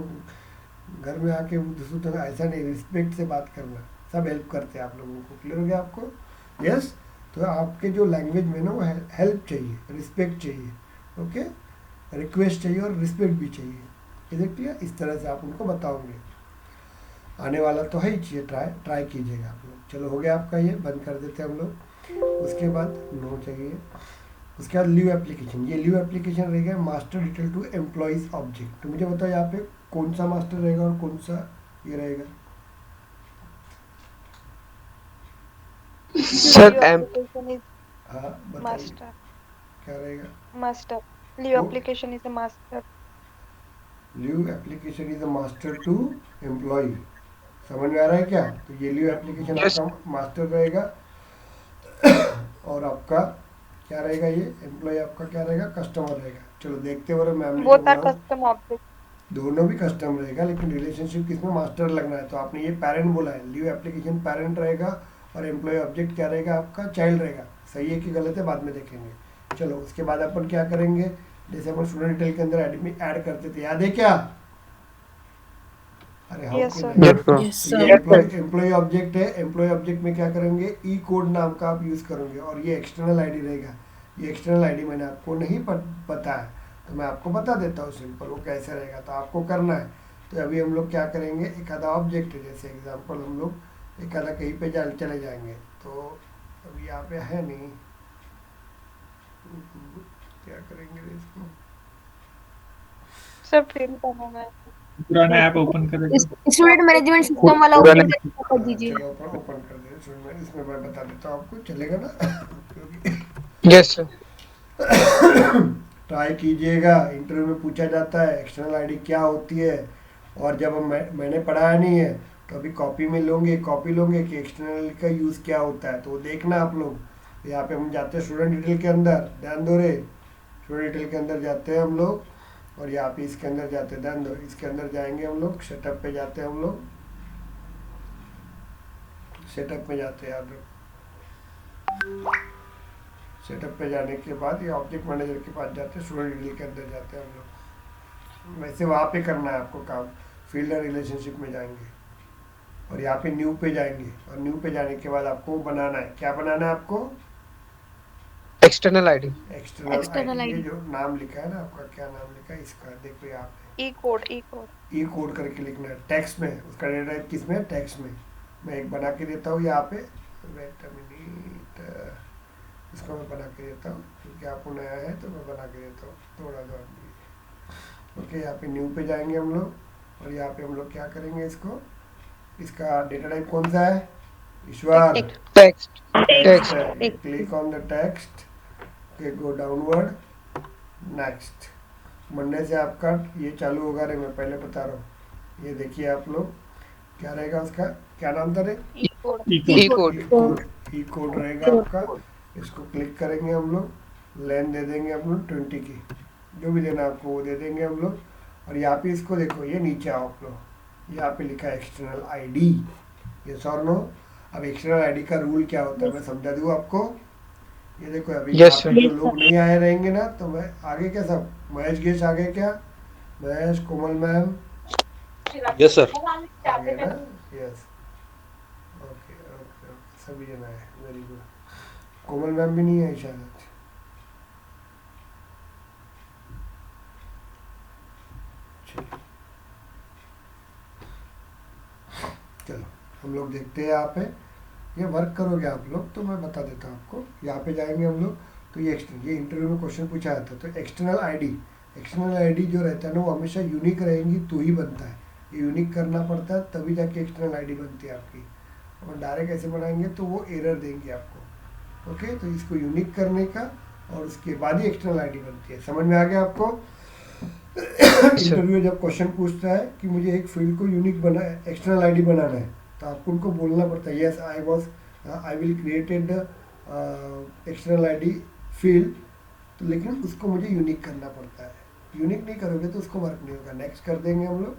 घर में आके दूसरों तो ऐसा नहीं, रिस्पेक्ट से बात करना, सब हेल्प करते हैं आप लोगों को। क्लियर हो गया आपको? यस, तो आपके जो लैंग्वेज में ना वो हेल्प चाहिए, रिस्पेक्ट चाहिए। ओके, रिक्वेस्ट चाहिए और रिस्पेक्ट भी चाहिए। ये देखिए इस तरह से आप उनको बताओगे। आने वाला तो है ही, चाहिए ट्राई कीजिएगा आप लोग। चलो हो गया आपका, ये बंद कर देते हैं हम लोग। उसके बाद नो चाहिए। उसके बाद लीव एप्लीकेशन, ये लीव एप्लीकेशन रहेगा master detail to employees object. तो मुझे बताओ यहाँ पे कौन सा मास्टर रहेगा और कौन सा ये रहेगा। सर एम application is हाँ बताइए master. क्या रहेगा। Master. Leave Oh. application is a master. Leave application is a master to employ. समझ में आ रहा है क्या। तो ये लीव एप्लीकेशन Yes. आपका मास्टर रहेगा और आपका क्या रहेगा, ये एम्प्लॉय आपका क्या रहेगा, कस्टमर रहेगा। चलो देखते हो मैम ने Both क्या are बोला। custom objects. दोनों भी कस्टम रहेगा, लेकिन रिलेशनशिप किसमें मास्टर लगना है। तो आपने ये पेरेंट बोला है, लीव एप्लीकेशन पेरेंट रहेगा और एम्प्लॉय ऑब्जेक्ट क्या रहेगा आपका, चाइल्ड रहेगा। सही है कि गलत है बाद में देखेंगे। चलो उसके बाद अपन क्या करेंगे, जैसे अपन स्टूडेंट डिटेल के अंदर ऐड करते थे, याद है क्या। अरे हाँ Yes, कि sir. नहीं? Yes, sir. Yes, तो ये sir. एम्प्लॉय ऑब्जेक्ट है। एम्प्लॉय ऑब्जेक्ट में क्या करेंगे, ई कोड नाम का आप यूज़ करोगे और ये एक्सटर्नल आईडी रहेगा। ये एक्सटर्नल आईडी मैंने आपको नहीं पता है, तो मैं आपको बता देता हूँ सिंपल वो कैसे रहेगा, तो आपको करना है। तो अभी हम लोग क्या करेंगे, एक आधा ऑब्जेक्ट है, जैसे एग्जांपल हम लोग एक आधा कहीं पे चले जाएंगे। तो अभी यहाँ पे है नहीं, क्या करेंगे रे इसको। Sir, field बनाना है. पुराना ऐप ओपन करेगा। स्टूडेंट मैनेजमेंट सिस्टम वाला पुराने- ओपन कर दीजिए। चलो ओपन कर दे। इसमें मैं बता देता हूँ आपको, चलेगा ना क्योंकि यस सर। ट्राई कीजिएगा। इंटरव्यू में पूछा जाता है एक्सटर्नल आईडी क्या होती है, और जब मैंने पढ़ाया नहीं है तो अभी कॉपी में कॉपी लोगे कि एक्सटर्नल का यूज़ क्या होता है, तो वो देखना आप लोग। यहाँ पे हम जाते हैं स्टूडेंट डिटेल के अंदर, ध्यान दो रे। स्टूडेंट डिटेल के अंदर जाते हैं हम लोग और यहाँ पे इसके अंदर जाते हैं, ध्यान दो। इसके अंदर जाएंगे हम लोग, सेटअप पे जाते हैं हम लोग, सेटअप में जाते हैं आप लोग। सेटअप पे जाने के बाद ये ऑब्जेक्ट मैनेजर के पास जाते हैं, स्टूडेंट डिटेल के अंदर जाते हैं हम लोग। वैसे वहाँ पे करना है आपको काम। फील्ड और रिलेशनशिप में जाएंगे और यहाँ पे न्यू पे जाएंगे, और न्यू पे जाने के बाद आपको बनाना है, क्या बनाना है आपको, एक्सटर्नल आईडी। External ID. ये जो नाम लिखा है ना आपका, क्या नाम लिखा है इसका, देखो यहाँ पे E-code. ई कोड करके लिखना है टेक्स्ट में। उसका डेटा टाइप किस में, टेक्स्ट में। मैं एक बना के देता हूँ यहाँ पे, वेट अ मिनट, इसको मैं बना के देता हूँ क्योंकि आपको नया है तो मैं बना के देता हूँ, थोड़ा सा। ओके, यहाँ पे न्यू पे जाएंगे हम लोग और यहाँ पे हम लोग क्या करेंगे, इसका डेटा टाइप कौन सा है, Ishwar. Text text. Click on the text, go downward, next. Monday से आपका ये चालू होगा रे, मैं पहले बता रहा हूँ। ये देखिए आप लोग, क्या रहेगा उसका, क्या नाम था रे, E-code. ई कोड। ई कोड रहेगा आपका। इसको क्लिक करेंगे हम लोग, लेन दे देंगे हम लोग 20 की, जो भी देना आपको वो दे देंगे हम लोग। और यहाँ पे इसको देखो, ये नीचे आओ आप लोग, यहाँ पे लिखा है एक्सटर्नल आईडी, ये और नो। अब एक्सटर्नल आईडी का रूल क्या होता है मैं समझा दूँ आपको। ये देखो अभी Yes, यहाँ sir. पे जो लोग नहीं आए रहेंगे ना, तो मैं आगे क्या, सब महेश गेश आगे, क्या महेश, कोमल मैम यस सर। आगे ना, यस। ओके ओके ओके, सभी जन आए, वेरी गुड। कोमल मैम भी नहीं आई शायद। चलिए। चलो हम लोग देखते हैं यहाँ पे, ये वर्क करोगे आप लोग तो मैं बता देता हूँ आपको। यहाँ पे जाएंगे हम लोग, तो ये इंटरव्यू में क्वेश्चन पूछा जाता है, तो एक्सटर्नल आईडी जो रहता है ना, वो हमेशा यूनिक रहेंगी तो ही बनता है। ये यूनिक करना पड़ता है तभी जाके एक्सटर्नल आईडी बनती है आपकी। और डायरेक्ट ऐसे बनाएंगे तो वो एरर देंगे आपको। ओके, तो इसको यूनिक करने का और उसके बाद ही एक्सटर्नल आईडी बनती है। समझ में आ गया आपको। इंटरव्यू जब क्वेश्चन पूछता है कि मुझे एक फील्ड को यूनिक एक्सटर्नल आईडी बनाना है, तो आपको उनको बोलना पड़ता है yes I will created external ID field, तो लेकिन उसको मुझे यूनिक करना पड़ता है। यूनिक नहीं करोगे तो उसको वर्क नहीं होगा। नेक्स्ट कर देंगे हम लोग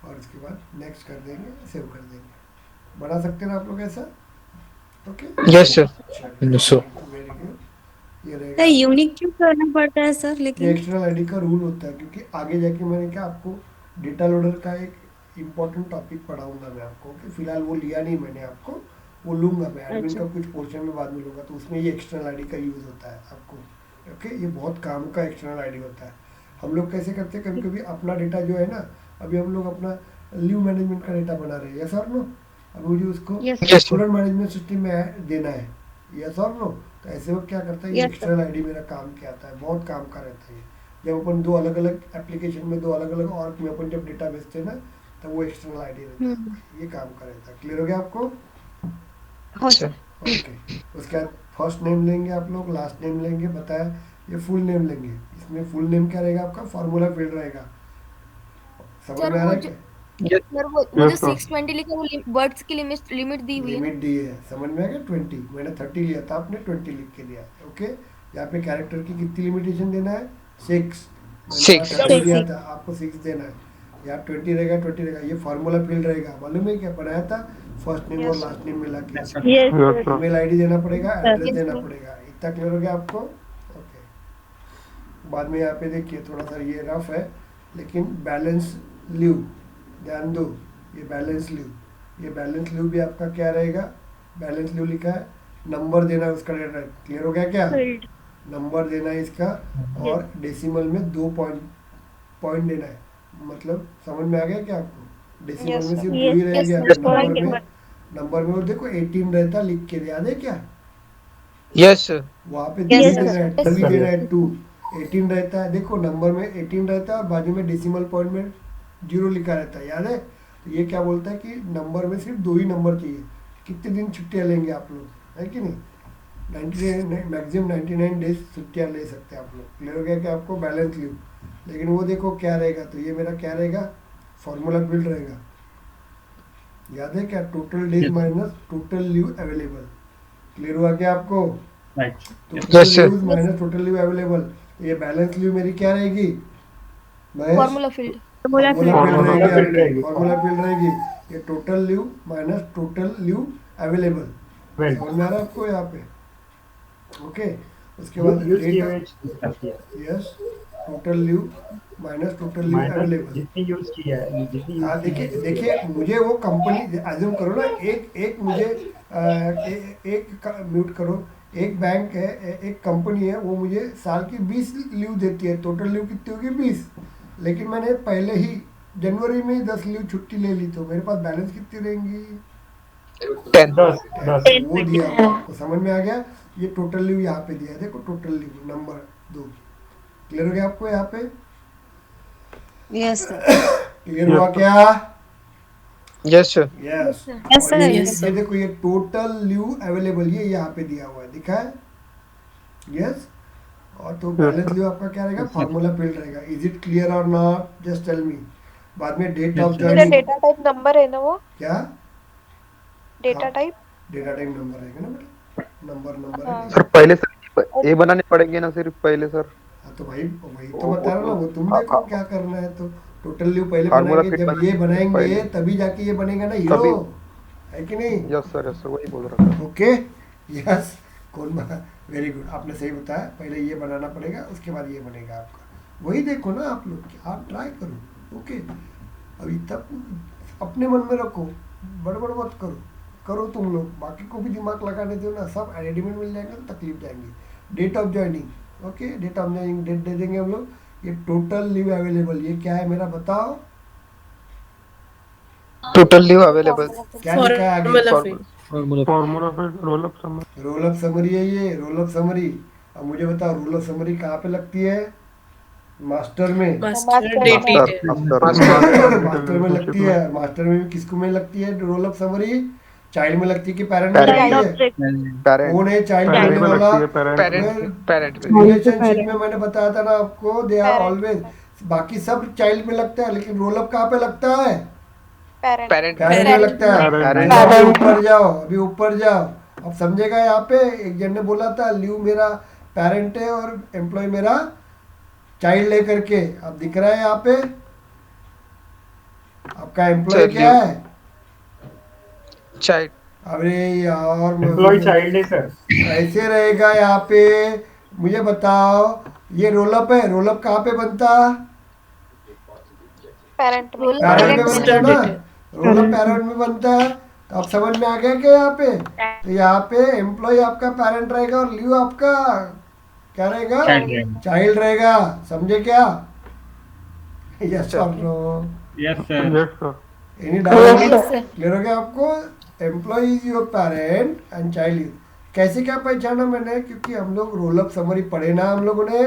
और उसके बाद नेक्स्ट कर देंगे, सेव कर देंगे। बना सकते हैं ना आप लोग ऐसा। Okay, yes sir. Very good. ये रहेगा, सर यूनिक क्यों करना पड़ता है सर, ये लेकिन एक्सटर्नल आईडी का रूल होता है, क्योंकि आगे जाके मैंने क्या आपको डेटा लोडर का एक इम्पोर्टेंट टॉपिक पढ़ाऊंगा मैं आपको, कि फिलहाल वो लिया नहीं मैंने आपको, वो लूंगा मैं। एडमिन का कुछ पोर्शन में बाद में लूंगा, तो उसमें ये एक्सटर्नल आईडी का यूज़ होता है आपको ओके, ये बहुत काम का एक्सटर्नल आईडी होता है। हम लोग कैसे करते हैं, कभी कभी अपना डेटा जो है ना, अभी हम लोग अपना लीव मैनेजमेंट का डेटा बना रहे हैं, यस और नो, अब मुझे उसको Yes, Yes, sir. Student management system में देना है, यस और नो। तो ऐसे वक्त क्या करता है, ये Yes, sir. एक्सटर्नल आईडी मेरा काम क्या आता है, बहुत काम का रहता है। जब अपन दो अलग अलग एप्लीकेशन में, दो अलग अलग ऑर्ग में अपन जब डेटा भेजते हैं ना, तब वो एक्सटर्नल आईडी रहता है, ये काम का रहता है। क्लियर हो गया आपको? हो sir. ओके, उसके बाद फर्स्ट नेम लेंगे आप लोग, लास्ट नेम लेंगे, बताया, ये फुल नेम लेंगे। इसमें फुल नेम क्या रहेगा आपका, फार्मूला फील्ड रहेगा, समझ सर, में आ रहा है वो क्या? Yes, सर वो Yes, जो sir. 620 लिखा वो वर्ड्स की लिमिट दी हुई है ना? लिमिट दी है, समझ में आ गया? 20, मैंने 30 लिया था, आपने 20 लिख के दिया है। ओके, यहाँ पे कैरेक्टर की कितनी लिमिटेशन देना है, 6। Six. 30 दिया था, आपको 6 देना है। यहाँ 20 रहेगा, 20 रहेगा, ये फार्मूला फील्ड रहेगा, मालूम है क्या बनाया था, फर्स्ट नेम और Yes, लास्ट नेम मिला के। Yes, Yes, sir. sir. Email ID देना पड़ेगा, एड्रेस Yes, देना sir. पड़ेगा। इतना क्लियर हो गया आपको? ओके, बाद में यहाँ पे देखिए थोड़ा सा ये रफ है, लेकिन बैलेंस लीव ध्यान दो, ये बैलेंस लीव, ये बैलेंस लीव भी आपका क्या रहेगा, बैलेंस लीव लिखा है, नंबर देना है उसका डेटा। क्लियर हो गया क्या? Field. नंबर देना है इसका, और डेसिमल में 2 पॉइंट देना है, मतलब समझ में आ गया क्या आपको? डेसिमल Yes, में sir. सिर्फ 2 ही Yes, रह yes, गया, sir. नंबर में वो देखो 18 रहता, लिख के याद है क्या? yes, sir. वहाँ पे Yes, 2 sir. देना है, Yes, 2 sir. देना है, 2 18 रहता है, देखो नंबर में 18 रहता है और बाजू में डेसिमल पॉइंट में 0 लिखा रहता है, याद है? तो ये क्या बोलता है कि नंबर में सिर्फ 2 ही नंबर चाहिए। कितने दिन छुट्टियाँ लेंगे आप लोग, है कि नहीं? 99 मैक्सिमम 99 डेज छुट्टियाँ ले सकते हैं आप लोग। क्लियर हो गया कि आपको बैलेंस लीव, लेकिन वो देखो क्या रहेगा, तो ये मेरा क्या रहेगा, फॉर्मूला फील्ड रहेगा, याद है क्या? Total days minus total leave available. Clear हुआ क्या आपको? Right. Total Yes, sir. Leave minus total leave available, ये बैलेंस लीव मेरी क्या रहेगी Mahesh? Formula field. Formula formula field. Field Formula field रहेगी, रहेगी। फॉर्मूला फील्ड रहेगी। ये total leave minus total leave available, Right. समझ में आ रहा है आपको यहाँ पे? ओके, उसके बाद यूज किए डेट, हुए stuff किया। Yes, total leave minus total leave Minus available. जितनी यूज किया है, जितनी हाँ यूज की देखिए है, देखिए, मुझे वो कंपनी अज्यूम करो ना, एक मुझे म्यूट करो, एक बैंक है, एक कंपनी है, वो मुझे साल की 20 लीव देती है, टोटल लीव कितनी होगी 20, लेकिन मैंने पहले ही जनवरी में ही 10 लीव छुट्टी ले ली, तो मेरे पास बैलेंस कितनी रहेंगी? 10. 10 वो दिया हुआ आपको, समझ में आ गया? ये टोटल लीव यहाँ पे दिया है, देखो टोटल लीव नंबर 2। क्लियर हो गया आपको यहाँ पे? Yes, sir. क्लियर हुआ क्या? Yes, sir. Yes, Yes, sir. ये Yes, sir. देखो, ये टोटल लीव अवेलेबल, ये यहाँ पे दिया हुआ है, दिखा है? यस, और तो बैलेंस लीव आपका क्या रहेगा, फार्मूला फील्ड रहेगा। इज इट क्लियर और नॉट, जस्ट टेल मी। बाद में डेट ऑफ Yes, sir. मेरा जॉइनिंग, डेटा टाइप नंबर है ना, वो क्या डेटा हाँ। टाइप? डेटा टाइप नंबर रहेगा ना बेटा, नंबर हाँ। है। सर पहले सर ये बनाने पड़ेंगे ना सिर्फ पहले सर। हाँ तो भाई वही तो बता रहा हूँ ना, वो तुम देखो क्या करना है। तो टोटल लीव पहले Formula बनाएंगे, fit जब ये बनाएंगे बनाएंगे पहले। तभी जाके ये बनेगा ना हीरो, है कि नहीं? यस सर वही बोल रहा था। ओके, यस, वेरी गुड, आपने सही बताया, पहले ये बनाना पड़ेगा, उसके बाद ये बनेगा आपका। वही देखो ना आप लोग, आप ट्राई करो। ओके, अभी तक अपने मन में रखो, बड़बड़ मत करो तुम लोग, बाकी को भी दिमाग लगाने दो ना, सब रेडीमेड मिल जाएंगे तो तकलीफ जाएंगी। Date of joining, okay, date of joining date दे देंगे हम लोग। ये टोटल लीव अवेलेबल, ये क्या है मेरा बताओ, Total leave available. क्या लिखा है आगे? फॉर्मूला फिर रोल अप समझ। रोल अप समरी है ये, रोल अप समरी। अब मुझे बताओ रोल अप समरी कहाँ पे लगती है? मास्टर में, मास्टर मास्टर में लगती है। मास्टर में भी किसको में लगती है रोल अप समरी? चाइल्ड में लगती है कि पेरेंट में Parent. लगती है? पेरेंट कौन है चाइल्ड पेरेंट बनने में वाला? लगती है पेरेंट। Parent. रिलेशनशिप में मैंने बताया था ना आपको, दे आर Parent. ऑलवेज, बाकी सब चाइल्ड में लगता है, लेकिन रोल अप कहाँ पे लगता है? पेरेंट। Parent. पेरेंट में लगता है। Parent. अभी ऊपर जाओ, अभी ऊपर जाओ, अब समझेगा। यहाँ पे एक जन ने बोला था लीव मेरा पेरेंट है और एम्प्लॉय मेरा चाइल्ड लेकर के, अब दिख रहा है यहाँ पे आपका एम्प्लॉय Child क्या leave. है? Child. अरे यार एम्प्लॉय चाइल्ड है सर। ऐसे रहेगा यहाँ पे, मुझे बताओ, ये रोलअप है, रोलअप कहाँ पे बनता? पेरेंट में। रोल पैरेंट में पेरेंट बनता है ना, रोलअप पैरेंट में बनता है। तो अब समझ में आ गया क्या यहाँ पे? तो यहाँ पे एम्प्लॉय आपका पैरेंट रहेगा और लीव आपका क्या रहेगा? Child रहेगा। चाइल्ड रहेगा। समझे क्या? यस और no? Yes sir. Yes sir any doubt? Yes, sir. Clear हो गया आपको? Employ is your parent and child is. कैसे क्या पहचाना मैंने? क्योंकि हम लोग रोल अप समरी पढ़े ना हम लोगों ने,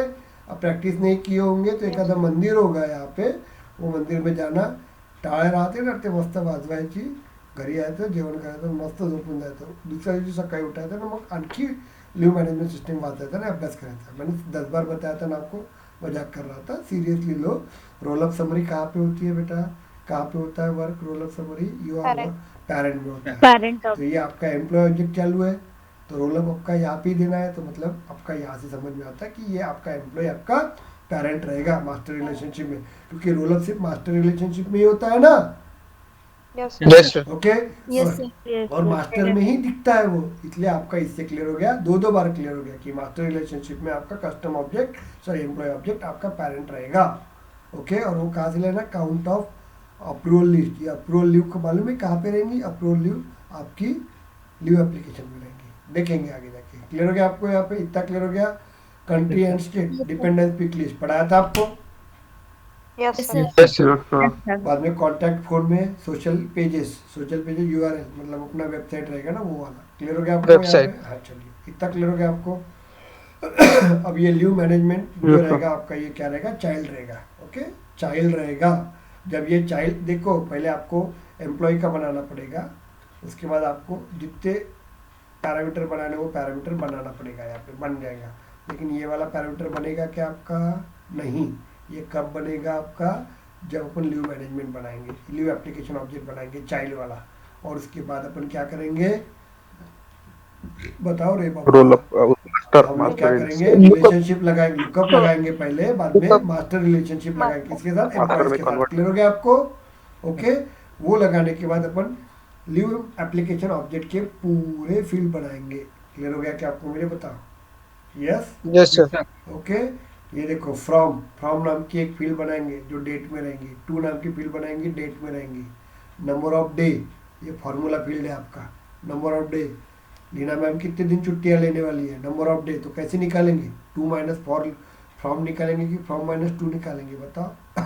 अब प्रैक्टिस नहीं किए होंगे तो एखादा मंदिर होगा यहाँ पे, वो मंदिर में जाना, टाळे राहते ना ते मस्त वाजवायची, घरी यायचं जेवण करायचं मस्त झोपून जायचं, दुसऱ्या दिवशी सकाळी उठायचं ना मग आणखी लीव मैनेजमेंट सिस्टम वाचायचा ना अभ्यास करायचा। मैंने 10 बार बताया था ना आपको, मजाक कर रहा था, सीरियसली लो। रोल अप समरी कहाँ पे होती है बेटा? कहाँ पे होता है work roll up summary? You are Parent. Parent में होता है। Parent of तो ये आपका एम्प्लॉय ऑब्जेक्ट चालू है, तो रोल अप आपका यहाँ पे ही देना है, तो मतलब आपका यहाँ से समझ में आता है कि ये आपका एम्प्लॉय आपका पेरेंट रहेगा मास्टर रिलेशनशिप में, क्योंकि रोल अप सिर्फ मास्टर रिलेशनशिप में ही होता है ना। Yes Yes, sir. Okay? Yes, sir. yes, और yes, मास्टर में ही दिखता है वो, इसलिए आपका इससे क्लियर हो गया, दो बार क्लियर हो गया कि मास्टर रिलेशनशिप में आपका custom object sorry employ object आपका पेरेंट रहेगा। ओके? और वो कहाँ से लेना? Count of approval list. ये अप्रूवल लीव को मालूम है कहाँ पे रहेंगी? अप्रूवल लीव आपकी लीव एप्लीकेशन में रहेंगी, देखेंगे आगे जाके। क्लियर हो गया आपको? यहाँ पे इतना क्लियर हो गया। Country and state dependence pick list पढ़ाया था आपको। Yes Yes, sir. sir. Yes, sir. Yes sir बाद में कॉन्टैक्ट फॉर्म में सोशल पेजेस URL मतलब अपना वेबसाइट रहेगा ना वो वाला। क्लियर हो गया आपको? यहाँ Website. पे हाँ चलिए इतना क्लियर हो गया आपको। अब ये लीव मैनेजमेंट जो Yes, sir. रहेगा आपका, ये क्या रहेगा? चाइल्ड रहेगा। ओके? चाइल्ड रहेगा। जब ये चाइल्ड, देखो पहले आपको एम्प्लॉय का बनाना पड़ेगा, उसके बाद आपको जितने पैरामीटर बनाने वो पैरामीटर बनाना पड़ेगा, यहाँ पे बन जाएगा। लेकिन ये वाला पैरामीटर बनेगा क्या आपका? नहीं। ये कब बनेगा आपका? जब अपन लीव मैनेजमेंट बनाएंगे, लीव एप्लीकेशन ऑब्जेक्ट बनाएंगे चाइल्ड वाला, और उसके बाद अपन क्या करेंगे? बताओ रे बाबा। रोल अप मास्टर हम लोग क्या मास्टर करेंगे? रिलेशनशिप लगाएंगे, लुकअप लगाएंगे पहले, बाद में मास्टर रिलेशनशिप लगाएंगे किसके साथ? एम्प्लॉयज के साथ। क्लियर हो गया आपको? ओके? वो लगाने के बाद अपन लीव एप्लीकेशन ऑब्जेक्ट के पूरे फील्ड बनाएंगे। क्लियर हो गया क्या आपको? मुझे बताओ। यस? Yes, sir. ओके? ये देखो फ्रॉम नाम की एक फील्ड बनाएंगे जो डेट में रहेंगी, टू नाम की फील्ड बनाएंगे डेट में रहेंगी, नंबर ऑफ डे ये फॉर्मूला फील्ड है आपका, number of day Leena ma'am कितने दिन छुट्टियां लेने वाली है, नंबर ऑफ डे, तो कैसे निकालेंगे? 2 माइनस फ्रॉम निकालेंगे कि फ्रॉम माइनस 2 निकालेंगे? बताओ।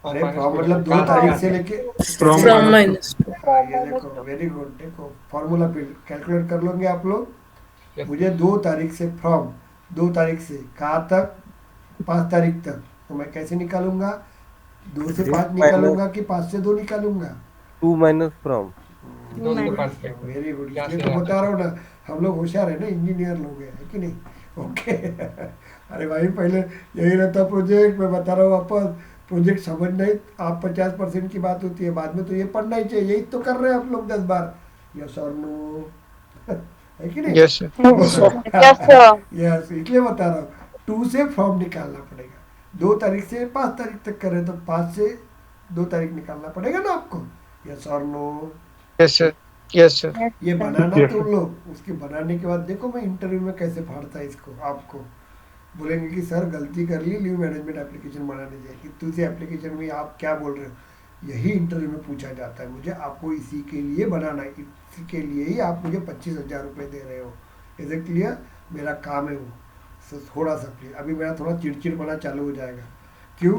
अरे फ्रॉम मतलब 2 तारीख से लेके From minus. ये देखो वेरी गुड, देखो फॉर्मूला फील्ड कैलकुलेट कर लोगे आप लोग। मुझे 2 तारीख से फ्रॉम 2 तारीख से कहाँ तक? 5 तारीख तक, तो मैं कैसे निकालूंगा? 2 से 5 निकालूंगा कि 5 से 2 निकालूंगा? 2 minus from वेरी गुड, इसलिए तो बता रहा हूँ ना, हम लोग होशियार है ना, इंजीनियर लोग हैं कि नहीं? ओके? अरे भाई पहले यही रहता प्रोजेक्ट, मैं बता रहा हूँ वापस, प्रोजेक्ट समझना ही आप 50% की बात होती है, बाद में तो ये पढ़ना ही चाहिए। यही तो कर रहे हैं आप लोग 10 बार। यस और नो? है कि नहीं? Yes, sir. Yes sir. Yes, इसलिए बता रहा हूँ 2 से फॉर्म निकालना पड़ेगा। 2 तारीख से 5 तारीख तक करें तो 5 से 2 तारीख निकालना पड़ेगा ना आपको। यस और no? Yes, sir. Yes, sir. ये बनाना तुम लोग, उसके बनाने के बाद देखो मैं इंटरव्यू में कैसे फाड़ता है इसको। आपको बोलेंगे कि सर गलती कर ली, लीव मैनेजमेंट एप्लीकेशन बनाने जाएगी, दूसरी एप्लीकेशन में आप क्या बोल रहे हो? यही इंटरव्यू में पूछा जाता है मुझे, आपको इसी के लिए बनाना है, इसी के लिए ही आप मुझे 25,000 रुपये दे रहे हो। Is it clear? मेरा काम है वो। सो थोड़ा सा प्लीज, अभी मेरा थोड़ा चिड़चिड़ बना चालू हो जाएगा। क्यों?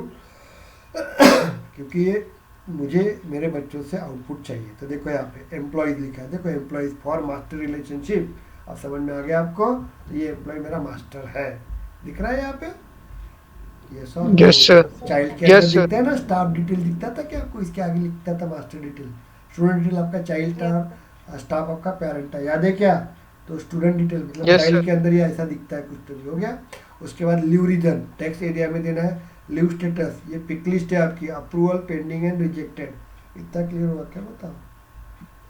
क्योंकि ये मुझे मेरे बच्चों से आउटपुट चाहिए। तो देखो यहाँ पे एम्प्लॉयज लिखा है, देखो एम्प्लॉयज फॉर मास्टर रिलेशनशिप। अब समझ में आ गया आपको? तो ये एम्प्लॉय मेरा मास्टर है, दिख रहा है यहाँ पे? यस और Yes, sir. चाइल्ड के Yes, अंदर sir. दिखता है ना, स्टाफ डिटेल दिखता था क्या आपको? इसके आगे लिखता था मास्टर डिटेल, स्टूडेंट डिटेल आपका चाइल्ड था, स्टाफ आपका पेरेंट था, याद है क्या? तो स्टूडेंट डिटेल मतलब Yes, चाइल्ड sir. के अंदर ही ऐसा दिखता है कुछ, तो भी हो गया। उसके बाद लीव रीजन टेक्स्ट एरिया में देना है, लीव स्टेटस ये पिक लिस्ट है आपकी, अप्रूवल पेंडिंग एंड रिजेक्टेड। इतना क्लियर हुआ क्या? बताओ।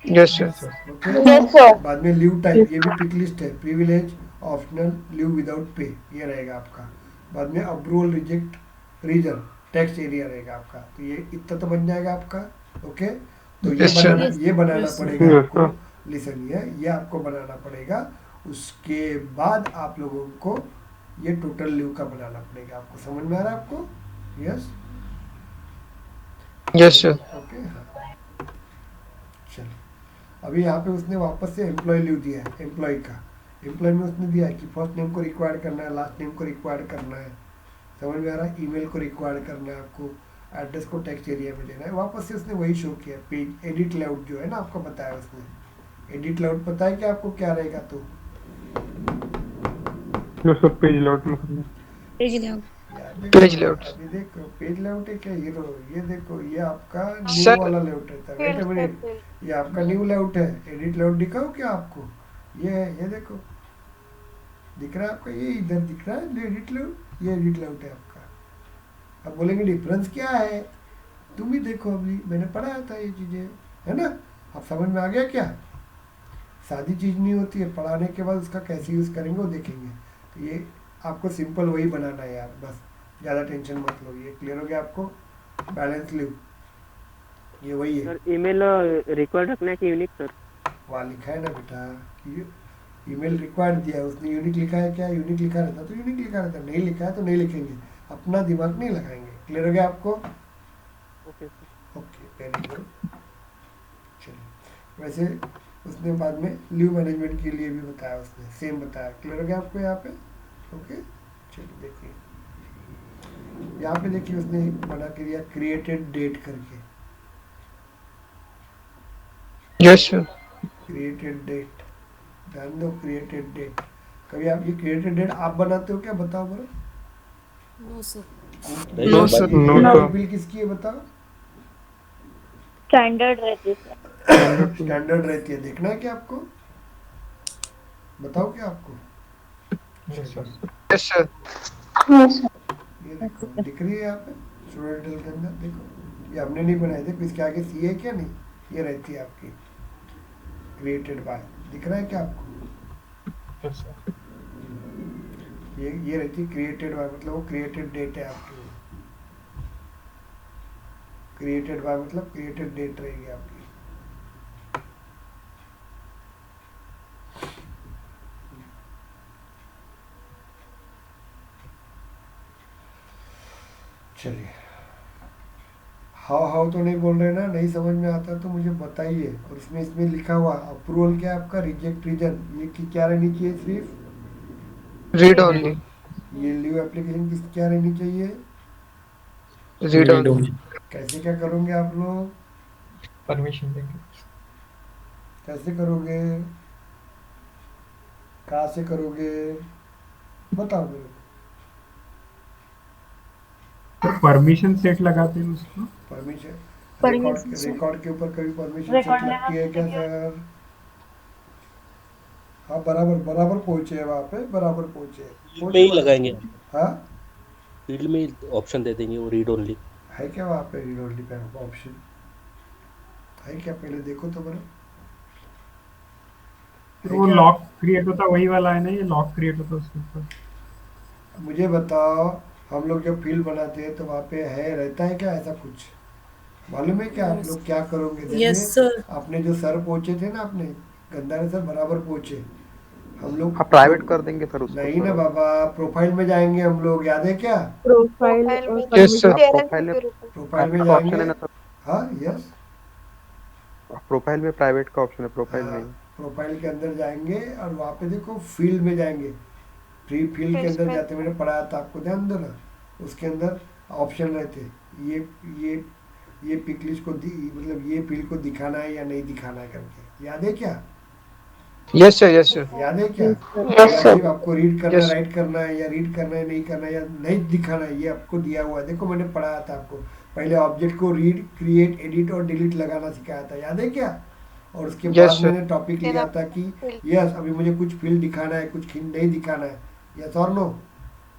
Yes, sir. ओके? बाद में लीव टाइप ये भी पिक लिस्ट है, privilege optional leave without pay ये रहेगा आपका। बाद में approval reject reason text area रहेगा आपका। तो ये इतना तो बन जाएगा आपका। ओके? तो Yes, sir. ये बनाना पड़ेगा Yes, आपको। sir. लिसन ये आपको बनाना पड़ेगा। उसके बाद आप लोगों को ये टोटल लीव का बनाना पड़ेगा। आपको समझ में आ रहा है आपको? यस? Yes, sir. ओके हाँ, चलो अभी यहाँ पे उसने वापस से एम्प्लॉय लीव दिया है, एम्प्लॉय का एम्प्लॉय में उसने दिया है कि फर्स्ट नेम को रिक्वायर करना है, लास्ट नेम को रिक्वायर करना है, समझ में आ रहा है, ईमेल को रिक्वायर करना है आपको, एड्रेस को टेक्स्ट एरिया में देना है। वापस से उसने वही शो किया, पेज एडिट लेआउट जो है ना आपको बताया उसने, एडिट लेआउट पता है कि आपको क्या रहेगा? तो जो सब पेज लेआउट में करना पेज लेआउट। Page layout. अभी देखो पेज लेआउट है क्या हीरो, ये देखो ये आपका न्यू सर। वाला लेआउट रहता है। Wait a minute, field. ये आपका न्यू लेआउट है। एडिट लेआउट दिखाओ क्या आपको? ये है, ये देखो दिख रहा है आपका, ये इधर दिख रहा है एडिट लेआउट, ये एडिट लेआउट है आपका। अब बोलेंगे डिफरेंस क्या है, तुम भी देखो, अभी मैंने पढ़ाया था ये चीजें, है ना? अब समझ में आ गया क्या? सादी चीज नहीं होती है, पढ़ाने के बाद उसका कैसे यूज करेंगे वो देखेंगे। तो ये आपको सिंपल वही बनाना है यार, बस ज़्यादा टेंशन मत लो। ये क्लियर हो गया आपको? बैलेंस लीव ये वही है। सर ईमेल रिक्वायर्ड रखना है कि यूनिक सर? वहाँ लिखा है ना बेटा कि ईमेल रिक्वायर्ड दिया है, उसने यूनिक लिखा है क्या? यूनिक लिखा रहता तो यूनिक लिखा रहता, नहीं लिखा है तो नहीं लिखेंगे, अपना दिमाग नहीं लगाएंगे। क्लियर हो गया आपको? Okay sir. Okay very good. चलिए, वैसे उसने बाद में लीव मैनेजमेंट के लिए भी बताया, उसने सेम बताया। क्लियर हो गया आपको यहाँ पे? ओके चलिए देखिए, यहाँ पे देखिए उसने बना के दिया क्रिएटेड डेट करके। Yes sir. क्रिएटेड डेट, ध्यान दो, क्रिएटेड डेट। कभी आप ये क्रिएटेड डेट आप बनाते हो क्या? बताओ बड़ा। No sir. No sir, no sir. Bill किसकी है बताओ? स्टैंडर्ड रहती है सर। स्टैंडर्ड रहती है, देखना है क्या आपको? बताओ क्या आपको? Yes sir. ये देखो दिख रही है यहाँ पे स्टूडेंट डिटेल के अंदर, देखो ये हमने नहीं बनाई, देखो इसके आगे सी है क्या? नहीं, ये रहती है आपकी क्रिएटेड बाय, दिख रहा है क्या आपको? ये रहती है क्रिएटेड बाय, मतलब वो क्रिएटेड डेट है आपकी। क्रिएटेड बाय मतलब क्रिएटेड डेट रहेगी आपकी। चलिए, हाउ तो नहीं बोल रहे ना, नहीं समझ में आता तो मुझे बताइए। और इसमें लिखा हुआ अप्रूवल क्या है आपका? रिजेक्ट रीजन, ये क्या रहनी चाहिए? सिर्फ रीड ओनली। ये लीव एप्लीकेशन किस क्या रहनी चाहिए? Read only. कैसे क्या करोगे आप लोग? परमिशन देंगे। कैसे करोगे? कहाँ से करोगे? बताओ मेरे को। परमिशन सेट लगाते हैं उसको। परमिशन Permission से। रिकॉर्ड के ऊपर कभी परमिशन सेट लगती है क्या सर? हाँ बराबर पहुंचे हैं वहाँ पे, बराबर पहुंचे हैं। में ही लगाएंगे, हाँ फील्ड में ही ऑप्शन दे देंगे वो रीड ओनली। है क्या वहाँ पे रीड ओनली पे ऑप्शन? है क्या? पहले देखो तो बड़ा। वो लॉक क्रिएट होता वही वाला है ना, ये लॉक क्रिएट होता उसके ऊपर। मुझे बताओ, हम लोग जब फील्ड बनाते हैं तो वहाँ पे है रहता है क्या ऐसा कुछ? मालूम है क्या? आप लोग क्या करोगे? देखिए आपने जो सर पहुंचे थे ना, आपने गंदारे सर बराबर पहुंचे, हम लोग हाँ प्राइवेट कर देंगे सर उसको। नहीं ना बाबा, प्रोफाइल में जाएंगे हम लोग, याद है क्या? प्रोफाइल Profile में Yes, sir. parent security. Profile में ऑप्शन है जाएंगे। ना सर, हाँ यस, प्रोफाइल में प्राइवेट का ऑप्शन है, प्रोफाइल में ही। प्रोफाइल के अंदर जाएंगे और वहाँ पे देखो फील्ड में जाएंगे, फ्री फील्ड के अंदर जाते, मैंने पढ़ाया था आपको, ध्यान दो ना। उसके अंदर ऑप्शन रहते, ये पिक लिस्ट को मतलब ये फील्ड को दिखाना है या नहीं दिखाना है करके, याद है क्या? Yes sir. Yes sir. याद है क्या? Yes, या sir. सिर्फ आपको रीड करना है, Yes. राइट करना है, या रीड करना है नहीं करना है, या नहीं दिखाना है, ये आपको दिया हुआ है। देखो मैंने पढ़ाया था आपको, पहले ऑब्जेक्ट को रीड, क्रिएट, एडिट और डिलीट लगाना सिखाया था, याद है क्या? और उसके Yes, बाद sir. मैंने टॉपिक लिया था कि यस अभी मुझे कुछ फील्ड दिखाना है, कुछ नहीं दिखाना है, यस और नो,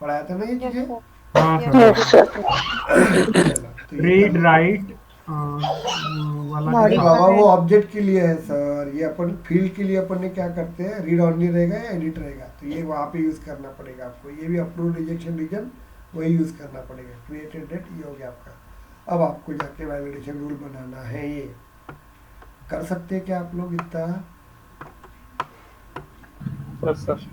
पढ़ाया था ना ये Yes, चीजें? sir. हाँ Yes, सर। चलो, तो ये रीड करो। राइट वाला नहीं जो- बाबा वो ऑब्जेक्ट के लिए है सर, ये अपन फील्ड के लिए अपन ने क्या करते हैं, रीड ऑनली रहेगा या एडिट रहेगा, तो ये वहाँ पे यूज करना पड़ेगा आपको। ये भी अप्रूव रिजेक्शन रीजन वही यूज करना पड़ेगा। क्रिएटेड डेट ये हो गया आपका। अब आपको जाके वैलिडेशन रूल बनाना है, ये कर सकते हैं क्या आप लोग इतना? Yes sir.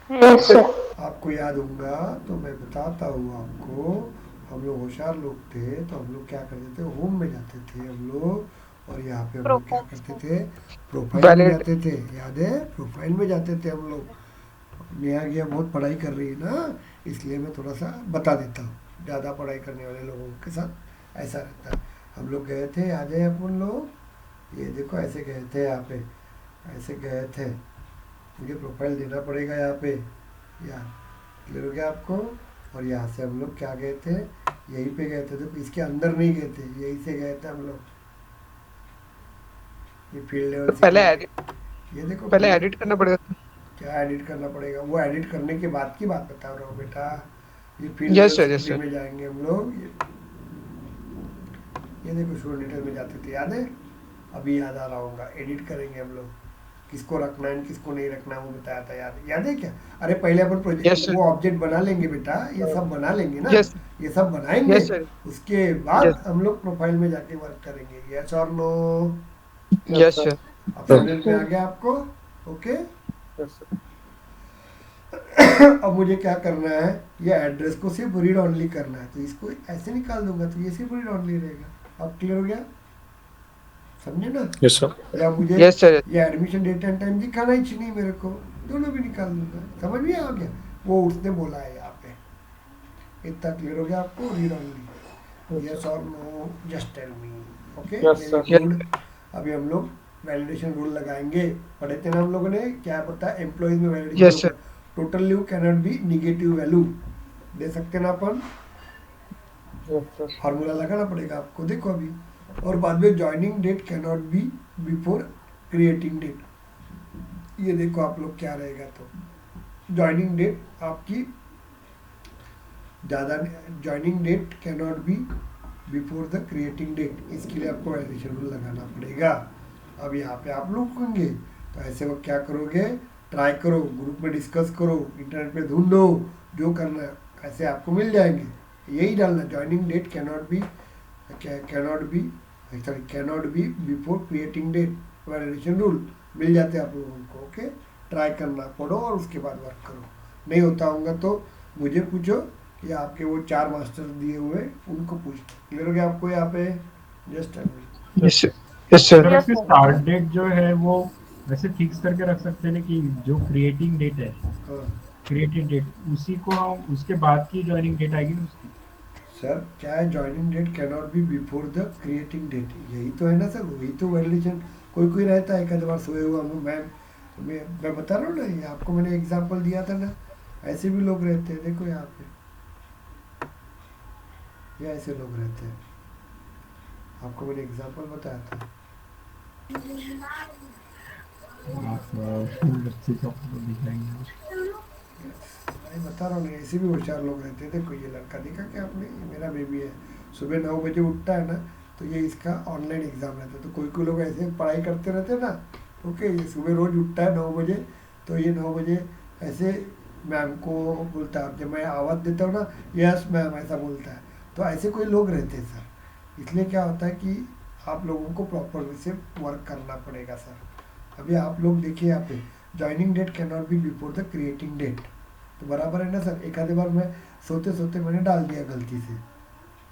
Yes, sir. आपको याद होगा तो मैं बताता हूँ आपको। हम लोग होशियार लोग थे तो हम लोग क्या करते थे, होम में जाते थे हम लोग, और यहाँ पे हम लोग क्या करते थे, प्रोफाइल में Valid. जाते थे, याद है प्रोफाइल में जाते थे हम लोग। नेहा गया बहुत पढ़ाई कर रही है ना, इसलिए मैं थोड़ा सा बता देता हूँ, ज़्यादा पढ़ाई करने वाले लोगों के साथ ऐसा रहता है। हम लोग गए थे, याद है अपन लोग, ये देखो ऐसे गए थे, यहाँ पे ऐसे गए थे, मुझे प्रोफाइल देना पड़ेगा यहाँ पे, या क्लियर हो गया आपको। और यहाँ से हम लोग क्या गए थे, यहीं पे गए थे, तो इसके अंदर नहीं गए थे, यहीं से गए थे हम लोग, ये फील्ड लेवल से पहले गए edit, थे। ये देखो पहले एडिट करना पड़ेगा। क्या एडिट करना पड़ेगा, वो एडिट करने के बाद की बात बता रहा हूँ बेटा। ये field Yes, sir, level yes, sir. में जाएंगे हम लोग, ये देखो शो डिटेल में जाते थे, याद है, अभी याद आ रहा होगा। एडिट करेंगे हम लोग, किसको रखना है किसको नहीं रखना है वो बताया था, याद है क्या। अरे पहले अपन Yes, प्रोजेक्ट sir. वो ऑब्जेक्ट बना लेंगे बेटा, ये सब बना लेंगे ना, Yes. ये सब बनाएंगे, Yes, sir. उसके बाद Yes. हम लोग प्रोफाइल में जाके वर्क करेंगे। यस और नो, Yes, sir. अब समझ में आ गया आपको, ओके। अब मुझे क्या करना है, ये एड्रेस को सिर्फ रीड ऑनली करना है, तो इसको ऐसे निकाल दूंगा तो ये सिर्फ रीड ऑनली रहेगा। अब क्लियर हो गया, समझे ना। Yes, sir. या मुझे Yes, sir. ये एडमिशन डेट एंड टाइम दिखाना ही चाहिए मेरे को, दोनों भी निकाल दूंगा। समझ में आ गया, वो उसने बोला है यहाँ पे। इतना क्लियर हो गया आपको, रीड ऑनली, यस और no, just tell me, okay. Yes. अभी हम लोग वैलिडेशन रूल लगाएंगे, पढ़े थे ना हम लोगों ने, क्या पता है एम्प्लॉइज में Yes, validation sir. Total leave cannot be negative value दे सकते ना अपन, फार्मूला लगाना पड़ेगा आपको, देखो अभी। और बाद में joining date cannot be before creating date, ये देखो आप लोग क्या रहेगा। तो ज्वाइनिंग डेट आपकी ज़्यादा, joining date cannot be before the creating date, इसके लिए आपको वैलिडेशन रूल लगाना पड़ेगा। अब यहाँ पे आप लोग होंगे तो ऐसे वो क्या करोगे, ट्राई करो, ग्रुप में डिस्कस करो, इंटरनेट पे ढूंढो, जो करना है ऐसे आपको मिल जाएंगे। यही डालना, joining date cannot be before creating date, validation rule मिल जाते हैं आप लोगों को, ओके। ट्राई करना, पढ़ो और उसके बाद वर्क करो। नहीं होता होगा तो मुझे पूछो, या आपके वो 4 मास्टर दिए हुए उनको पूछो। क्लियर हो गया आपको यहाँ पे, just Yes, sir. Yes, sir. Sir वैसे स्टार्ट डेट जो है वो वैसे फिक्स करके रख सकते हैं कि जो क्रिएटिंग डेट है, क्रिएटेड डेट, उसी को हम उसके बाद की ज्वाइनिंग डेट आएगी ना उसकी। सर क्या है, joining date cannot be before the creating date, यही तो है ना सर, वही तो वैलिडेशन। कोई रहता है, एक आध बार सोए हुआ मैं बता रहा हूँ ना, ये आपको मैंने एग्जांपल दिया था ना, ऐसे भी लोग रहते हैं, देखो यहाँ पे, ये ऐसे लोग रहते हैं, आपको मैंने एग्जांपल बताया था। बच्चे का फोटो दिखाएंगे, मैं बता रहा हूँ ना, ऐसे भी होशियार लोग रहते हैं। देखो ये लड़का देखा क्या आपने, ये मेरा बेबी है, सुबह 9 बजे उठता है ना, तो ये इसका ऑनलाइन एग्ज़ाम रहता है। तो कोई लोग ऐसे पढ़ाई करते रहते हैं ना, ओके, ये सुबह रोज़ उठता है 9 बजे, तो ये 9 बजे ऐसे मैम को बोलता है, जब मैं आवाज़ देता हूँ ना, यस मैम ऐसा बोलता है। तो ऐसे कोई लोग रहते हैं सर, इसलिए क्या होता है कि आप लोगों को प्रॉपर वे से वर्क करना पड़ेगा सर। अभी आप लोग देखिए यहाँ पे, joining date can not be before the creating date, तो बराबर है ना सर। एक आधे बार मैं सोते सोते मैंने डाल दिया गलती से,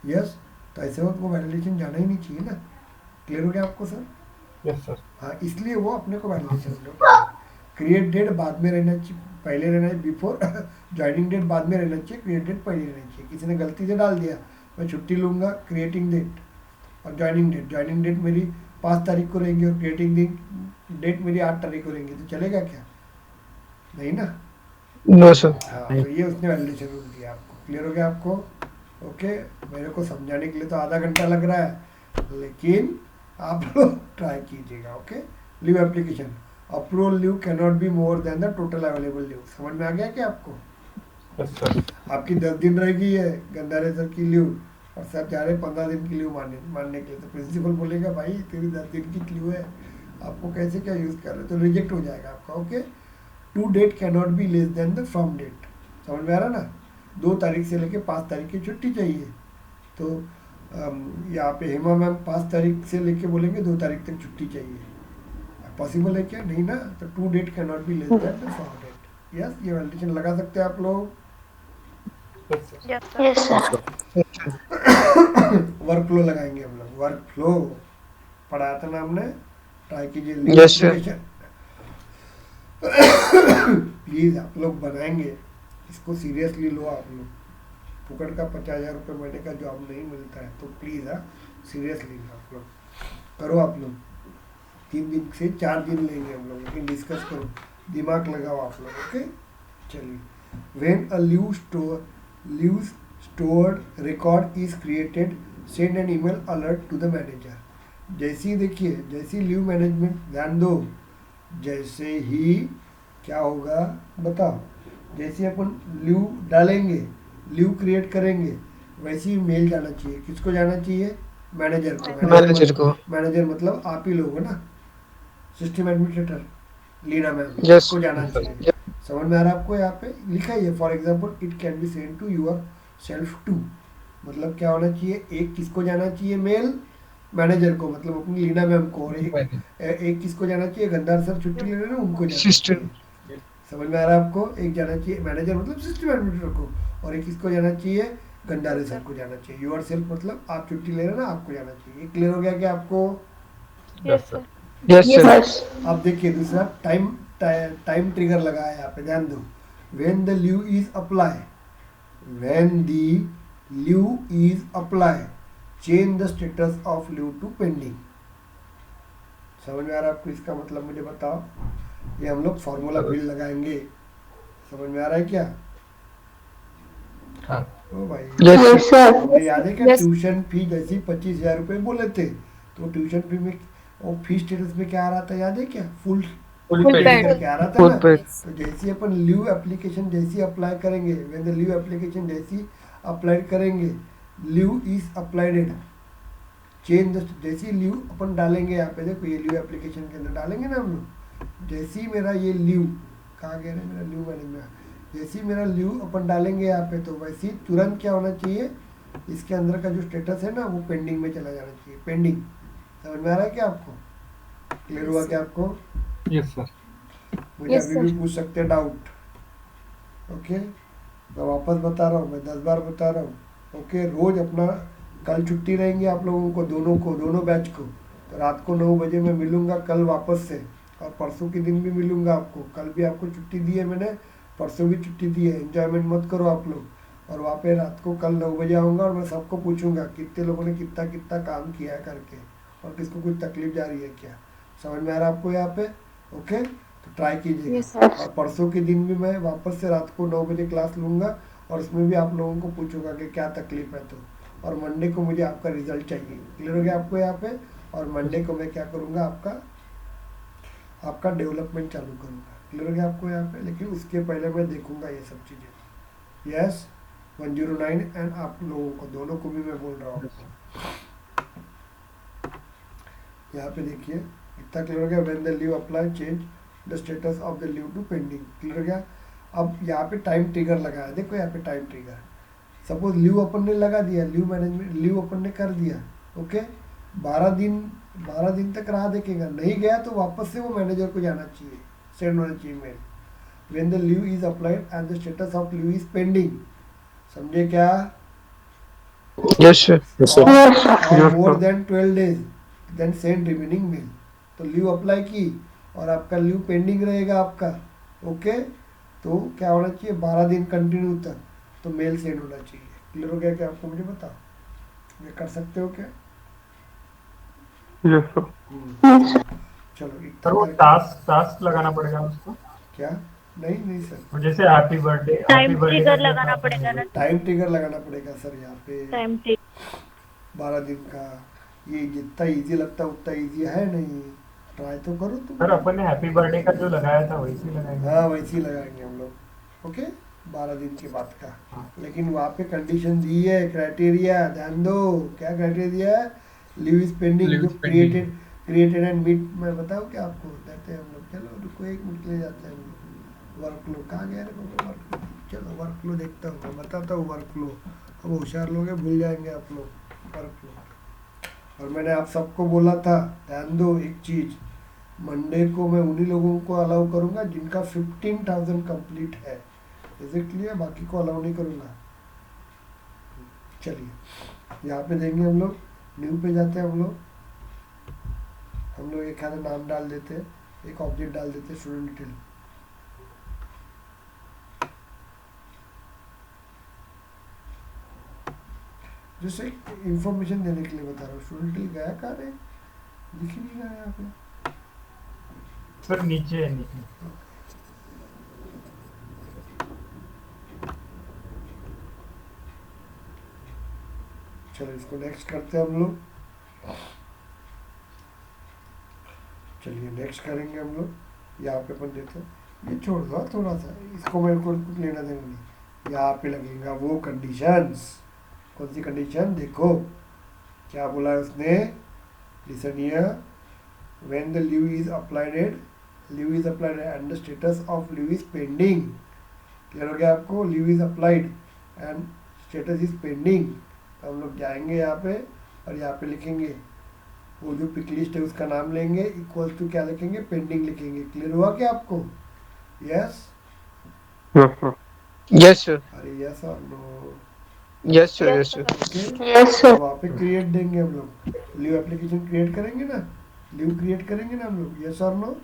यस, तो ऐसे वक्त वो वैलिडेशन जाना ही नहीं चाहिए ना। क्लियर हो गया आपको सर? Yes sir. हाँ, इसलिए वो अपने को वैलिडेशन क्रिएट डेट बाद में रहना चाहिए, पहले रहना चाहिए, बिफोर ज्वाइनिंग डेट बाद में रहना चाहिए, क्रिएट डेट पहले रहना चाहिए। किसी ने गलती से डाल दिया, मैं छुट्टी लूँगा, क्रिएटिंग डेट और ज्वाइनिंग डेट मेरी 5 तारीख को रहेंगी और क्रिएटिंग डेट मेरी 8 तारीख को रहेंगी, तो चलेगा क्या? नहीं ना। No sir. हाँ, तो ये उसने वैलिडेशन रूल दिया आपको। क्लियर हो गया आपको? ओके, मेरे को समझाने के लिए तो आधा घंटा लग रहा है, लेकिन आप लोग ट्राई कीजिएगा। Okay, leave application, approval leave can not be more than the total available leave. समझ में आ गया क्या आपको? Yes sir. आपकी 10 दिन रहेगी है गंदारे सर की लीव, और सर चाह रहे 15 दिन की लीव मानने के लिए, तो प्रिंसिपल बोलेगा भाई तेरी 10 दिन की लीव है, आपको कैसे क्या यूज़ कर रहे हो, तो रिजेक्ट हो जाएगा आपका। Okay, to date can not be less than the from date. समझ में आ रहा ना? 2 तारीख से लेके 5 तारीख की छुट्टी चाहिए, तो यहाँ पे हेमा मैम 5 तारीख से लेके बोलेंगे 2 तारीख तक छुट्टी चाहिए। पॉसिबल है क्या? नहीं ना। तो to date can not be less than the from date. Yes, ये वैलिडेशन लगा सकते हैं आप लोग। Yes sir. वर्क फ्लो लगाएंगे हम लोग, वर्क फ्लो। पढ़ाया था ना हमने, ट्राई कीजिए। Yes, sir. प्लीज आप लोग बनाएंगे, इसको सीरियसली लो आप लोग। फुकट का 50,000 रुपये महीने का जॉब नहीं मिलता है, तो प्लीज सीरियसली आप लोग करो। आप लोग 3 दिन से 4 दिन लेंगे हम लोग, लेकिन डिस्कस करो, दिमाग लगाओ आप लोग। ओके चलिए। When a leave stored record is created, send an email alert to the manager. जैसे ही देखिए, जैसे ही लीव मैनेजमेंट, ध्यान दो, जैसे ही क्या होगा बताओ, जैसे अपन लीव डालेंगे, लीव क्रिएट करेंगे, वैसे ही मेल जाना चाहिए। किसको जाना चाहिए? मैनेजर को। मैनेजर को। मैनेजर मतलब आप ही लोग हो ना, system administrator Leena ma'am, Yes. को जाना चाहिए। समझ में आ रहा है आपको? यहाँ पे लिखा ही है, for example it can be send to yourself to, मतलब क्या होना चाहिए? एक किसको जाना चाहिए मेल? मैनेजर को, मतलब अपनी लीना मैम को। और एक किसको जाना चाहिए? गंदार सर छुट्टी ले रहे हैं ना, उनको जाना Sister. चाहिए। समझ में आ रहा है आपको? एक जाना चाहिए मैनेजर मतलब सिस्टम एडमिनिस्ट्रेटर को, और एक किसको जाना चाहिए? गंदारे सर को जाना चाहिए। यूर सेल्फ मतलब आप छुट्टी ले रहे हैं ना, आपको जाना चाहिए। क्लियर हो गया क्या आपको? Yes sir. Yes, sir. अब देखिए दूसरा टाइम ट्रिगर लगा है यहाँ पे, ध्यान दो। When the leave is apply, when the leave is apply, change the status of leave to pending. समझ में आ रहा है आपको? इसका मतलब मुझे बताओ। ये हम लोग फॉर्मूला बिल लगाएंगे, समझ में आ रहा है क्या? हाँ। ओ भाई Yes, sir. मुझे याद है कि Yes. ट्यूशन फी जैसी 25,000 रुपये बोले थे, तो ट्यूशन फी में और फी स्टेटस में क्या आ रहा था, याद है क्या? Full Full Full paid. paid. करके आ रहा था Full ना। paid. तो जैसे ही अपन लीव एप्लीकेशन जैसी अप्लाई करेंगे, व्हेन द लीव एप्लीकेशन जैसी अप्लाई करेंगे, लीव इज अप्लाइडेड, चेंज द, जैसी लीव अपन डालेंगे यहाँ पे, देखो ये लीव एप्लीकेशन के अंदर डालेंगे ना हम लोग। जैसे ही मेरा ये लीव, कहाँ गया मेरा लीव मैनेजमेंट, जैसे ही मेरा लीव अपन डालेंगे यहाँ पे, तो वैसे ही तुरंत क्या होना चाहिए? इसके अंदर का जो स्टेटस है ना, वो पेंडिंग में चला जाना चाहिए। पेंडिंग, समझ में आ रहा है क्या आपको? क्लियर हुआ क्या आपको? Yes, sir. मुझे Yes, अभी भी पूछ सकते हैं डाउट। ओके मैं वापस बता रहा हूँ, मैं 10 बार बता रहा हूँ। ओके रोज अपना, कल छुट्टी रहेंगी आप लोगों को, दोनों बैच को। तो रात को 9 बजे मैं मिलूंगा कल वापस से, और परसों के दिन भी मिलूंगा आपको। कल भी आपको छुट्टी दी है मैंने, परसों भी छुट्टी दी है। एंजॉयमेंट मत करो आप लोग। और वहाँ पे रात को कल 9 बजे आऊँगा, और मैं सबको पूछूंगा कितने लोगों ने कितना कितना काम किया है करके, और किसको कुछ तकलीफ जा रही है क्या। समझ में आ रहा है आपको यहाँ पे? ओके तो ट्राई कीजिएगा। Yes, sir. और परसों के दिन भी मैं वापस से रात को 9 बजे क्लास लूँगा, और उसमें भी आप लोगों को पूछूंगा कि क्या तकलीफ है। तो और मंडे को मुझे आपका रिजल्ट चाहिए। क्लियर हो गया आपको यहाँ पे? और मंडे को मैं क्या करूँगा, आपका डेवलपमेंट चालू करूँगा। क्लियर हो गया आपको यहाँ पे? लेकिन उसके पहले मैं देखूँगा ये सब चीज़ें। यस 109 एंड आप लोगों को दोनों को भी मैं बोल रहा हूँ। यहाँ पे देखिए इतना क्लियर हो गया। When the leave apply, change the status of the leave to pending. Clear हो गया? अब यहाँ पे टाइम ट्रिगर लगा है, देखो यहाँ पे टाइम ट्रिगर। सपोज लीव अपन ने लगा दिया, लीव मैनेजमेंट लीव अपन ने कर दिया, ओके 12 दिन तक राह देखेगा, नहीं गया तो वापस से वो मैनेजर को जाना चाहिए, सेंड होना चाहिए mail. When the leave is applied and the status of leave is pending, समझे क्या? Yes, sir. और more than 12 days then send remaining mail. तो लीव अप्लाई की और आपका लीव पेंडिंग रहेगा आपका, ओके तो क्या होना चाहिए? 12 दिन कंटिन्यू तक तो मेल सेंड होना चाहिए। क्लियर हो गया क्या आपको? मुझे बताओ, ये कर सकते हो क्या? Yes, sir. चलो सर वो इतना टास्क लगाना पड़ेगा उसको, क्या? नहीं सर, और जैसे हैप्पी बर्थडे टाइम ट्रिगर लगाना पड़ेगा ना। टाइम ट्रिगर लगाना पड़ेगा सर यहाँ पे। टाइम ट्रिगर 12 दिन का, ये जितना इजी लगता है उतना इजी है नहीं, ट्राई तो करो तुम। सर अपन ने हैप्पी बर्थडे का जो लगाया था वैसे ही लगाएंगे। हाँ वैसे ही लगाएंगे हम लोग, ओके 12 दिन के बाद का। लेकिन वहाँ पे कंडीशन दी है, क्राइटेरिया ध्यान दो। क्या क्राइटेरिया दिया है? लीव इज पेंडिंग, Leave जो is pending. Created and meet. मैं बताऊँ क्या आपको? जाते हैं हम लोग, चलो रुको 1 मिनट के लिए जाते हैं हम लोग। वर्कफ्लो कहाँ गया रे बाबा? वर्कफ्लो, चलो वर्कफ्लो देखता हूँ, मैं बताता हूँ वर्कफ्लो। अब होशियार लोग हैं, भूल जाएंगे आप लोग वर्कफ्लो। और मैंने आप सबको बोला था, ध्यान दो एक चीज़, मंडे को मैं उन्हीं लोगों को अलाउ करूँगा जिनका 15,000 कंप्लीट है। Is it clear? बाकी को अलाउ नहीं करूँगा। चलिए यहाँ पे देंगे हम लोग, न्यू पे जाते हैं हम लोग। हम लोग एक खाना नाम डाल देते हैं, एक ऑब्जेक्ट डाल देते हैं स्टूडेंट डिटेल। जैसे इंफॉर्मेशन देने के लिए बता रहा हूँ, स्टूडेंट डिटेल गया कहाँ है, दिख ही नहीं रहा है यहाँ पे। सर नीचे है, नीचे। चलो इसको नेक्स्ट करते हैं हम लोग। चलिए नेक्स्ट करेंगे हम लोग। यहाँ पे अपन देते हैं, ये छोड़ दो थोड़ा सा, इसको मेरे को कुछ लेना देना नहीं। यहाँ पे लगेगा वो कंडीशंस। कौन सी कंडीशन, देखो क्या बोला है उसने, listen here, when the leave is applied and the status of leave is pending. Clear हो गया आपको, leave is applied and status is pending. हम लोग जाएंगे यहाँ पे और यहाँ पे लिखेंगे वो जो पिक लिस्ट है उसका नाम लेंगे, इक्वल टू क्या लिखेंगे, पेंडिंग लिखेंगे। क्लियर हुआ क्या आपको? Yes Yes, sir. अरे यस और no? Yes, sir. Yes, sir. Yes sir। वहाँ पे क्रिएट देंगे हम लोग, लीव एप्लीकेशन क्रिएट करेंगे ना, लीव क्रिएट करेंगे ना हम लोग, यस और नो?